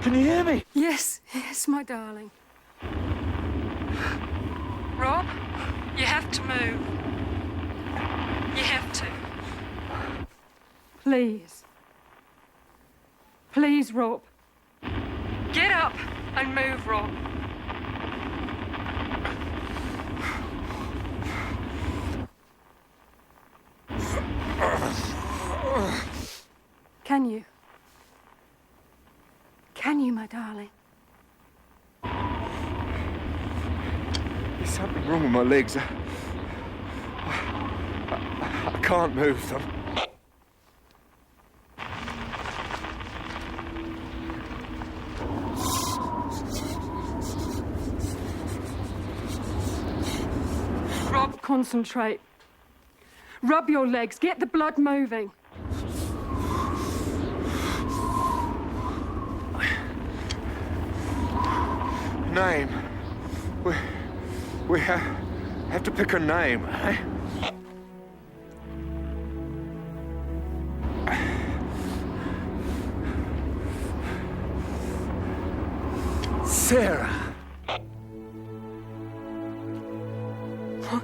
Can you hear me?
Yes, yes, my darling.
Rob, you have to move. You have to.
Please. Please, Rob.
Get up and move, Rob.
Can you? Can you, my darling?
There's something wrong with my legs. I can't move them.
Rob, concentrate. Rub your legs. Get the blood moving.
Name. We have to pick a name, eh? Sarah.
What?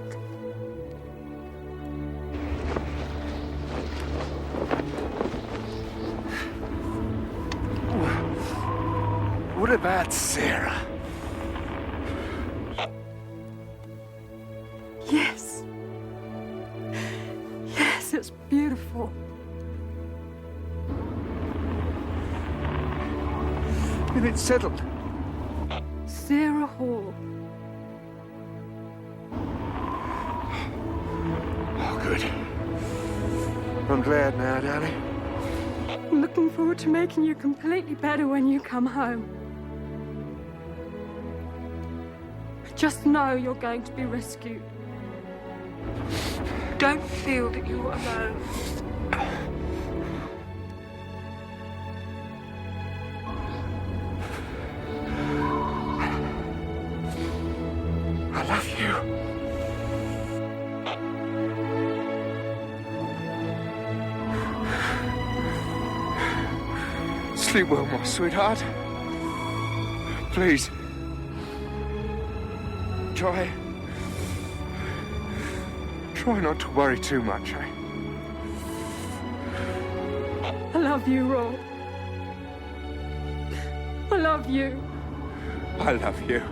What about Sarah?
Yes. Yes, it's beautiful.
And it's settled.
Sarah Hall.
Oh, good. I'm glad now, darling.
I'm looking forward to making you completely better when you come home. Just know you're going to be rescued. Don't feel that you're alone.
I love you. Sleep well, my sweetheart. Please. Try not to worry too much, eh?
I love you, Rob. I love you.
I love you.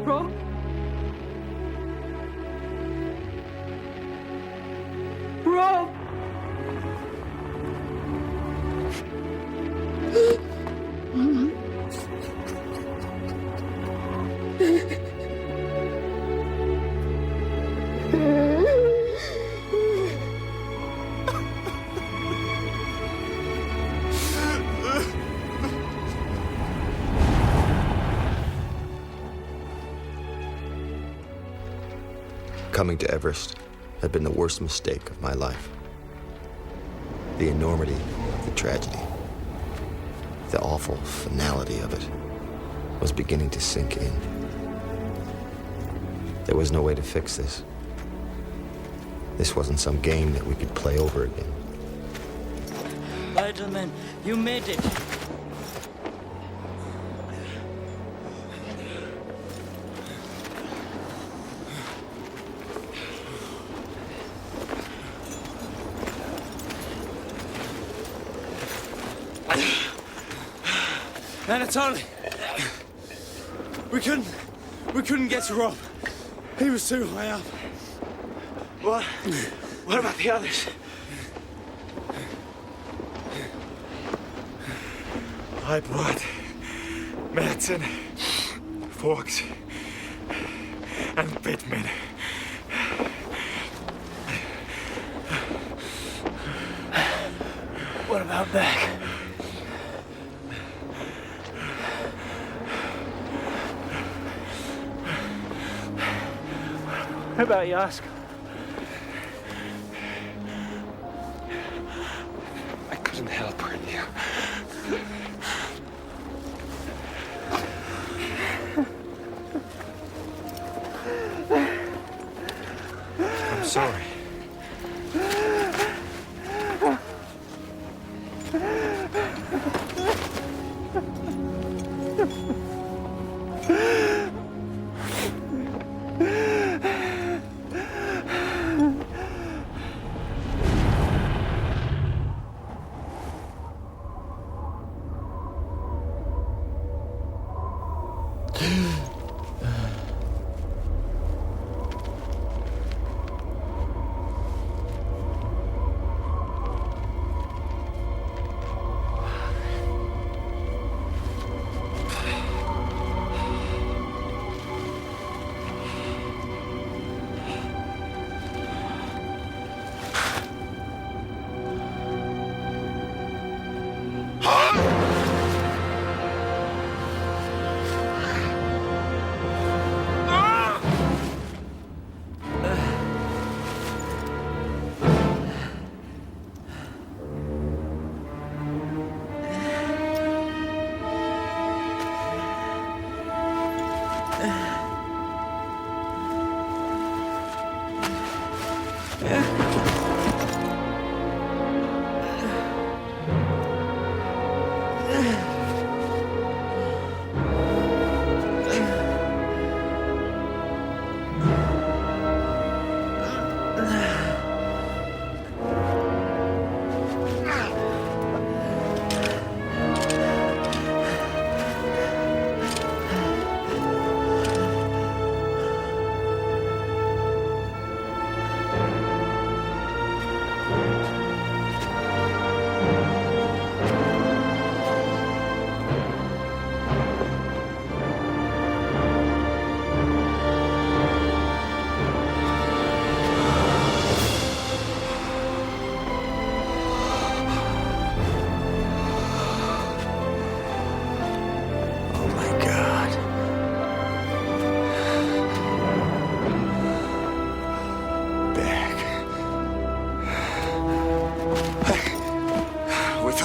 Rob? Rob!
Coming to Everest had been the worst mistake of my life. The enormity of the tragedy, the awful finality of it, was beginning to sink in. There was no way to fix this. This wasn't some game that we could play over again.
Spider-Man, you made it.
Anatoly, we couldn't get to Rob. He was too high up.
What? What about the others? I brought Madsen, Forks, and Pittman.
What about Beck? What about Yasko?
I couldn't help her, Neil. I'm sorry.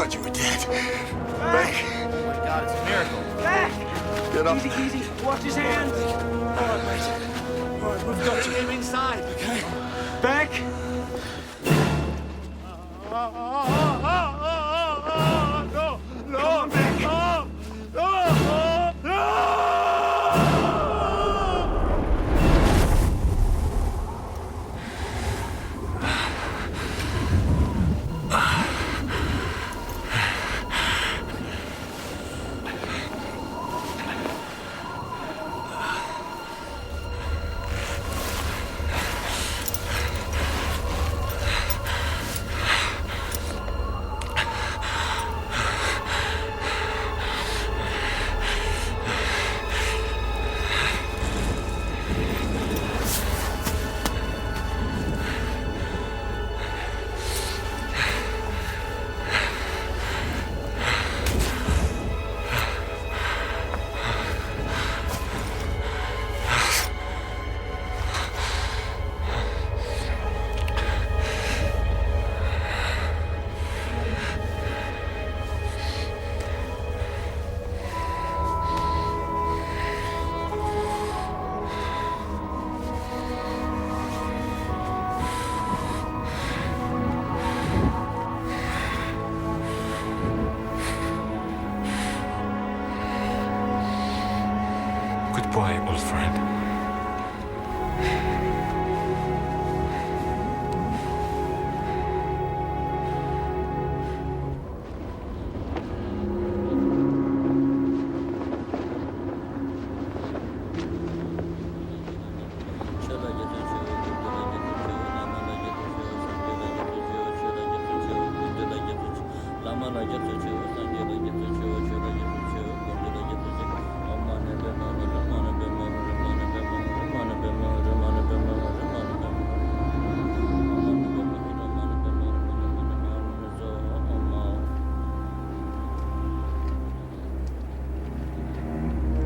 thought you were dead. Beck!
Oh my God, it's a miracle. Beck!
Get up.
Easy, easy. Watch his hands. All right, Mason. All right, we've got him inside. Okay. Beck!
No! No!
Come on, Beck.
No! No! No!
Goodbye, old friend.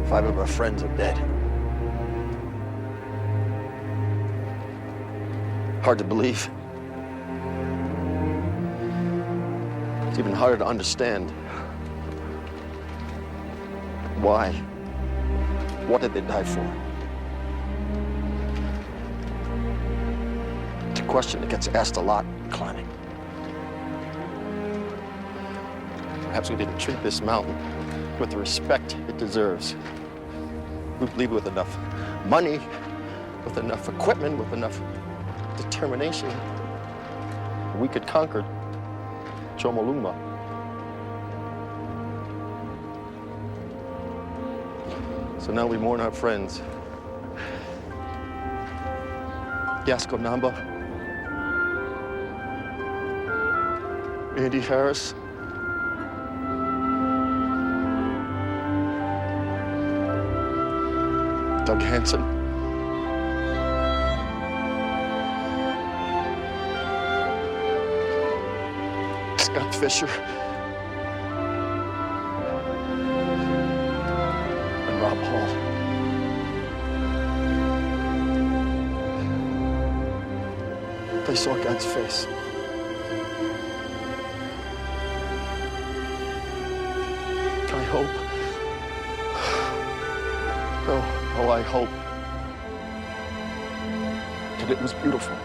5 of our friends are dead. Hard to believe. It's even harder to understand. Why? What did they die for? It's a question that gets asked a lot climbing. Perhaps we didn't treat this mountain with the respect it deserves. We believe with enough money, with enough equipment, with enough determination, we could conquer Chomolungma. So now we mourn our friends. Yasko Namba, Andy Harris, Doug Hansen, Scott Fisher, and Rob Hall. They saw God's face. I hope. Oh, I hope that it was beautiful.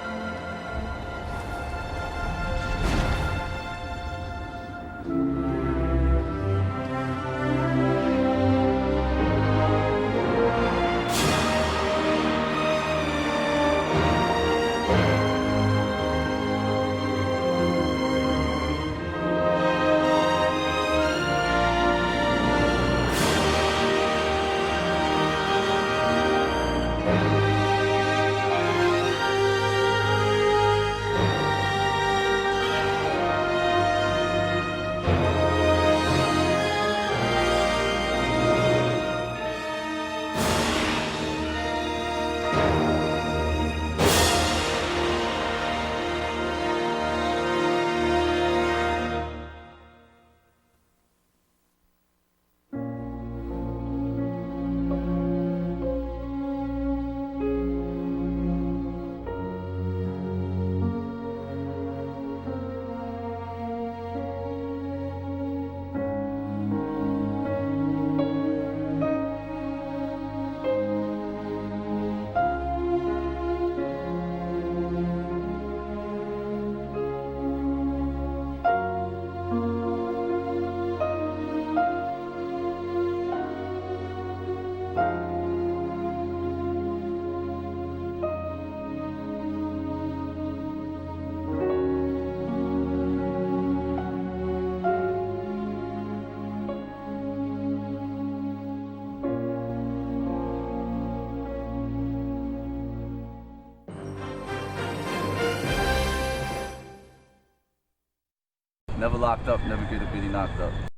Never locked up, never get a bitty knocked up.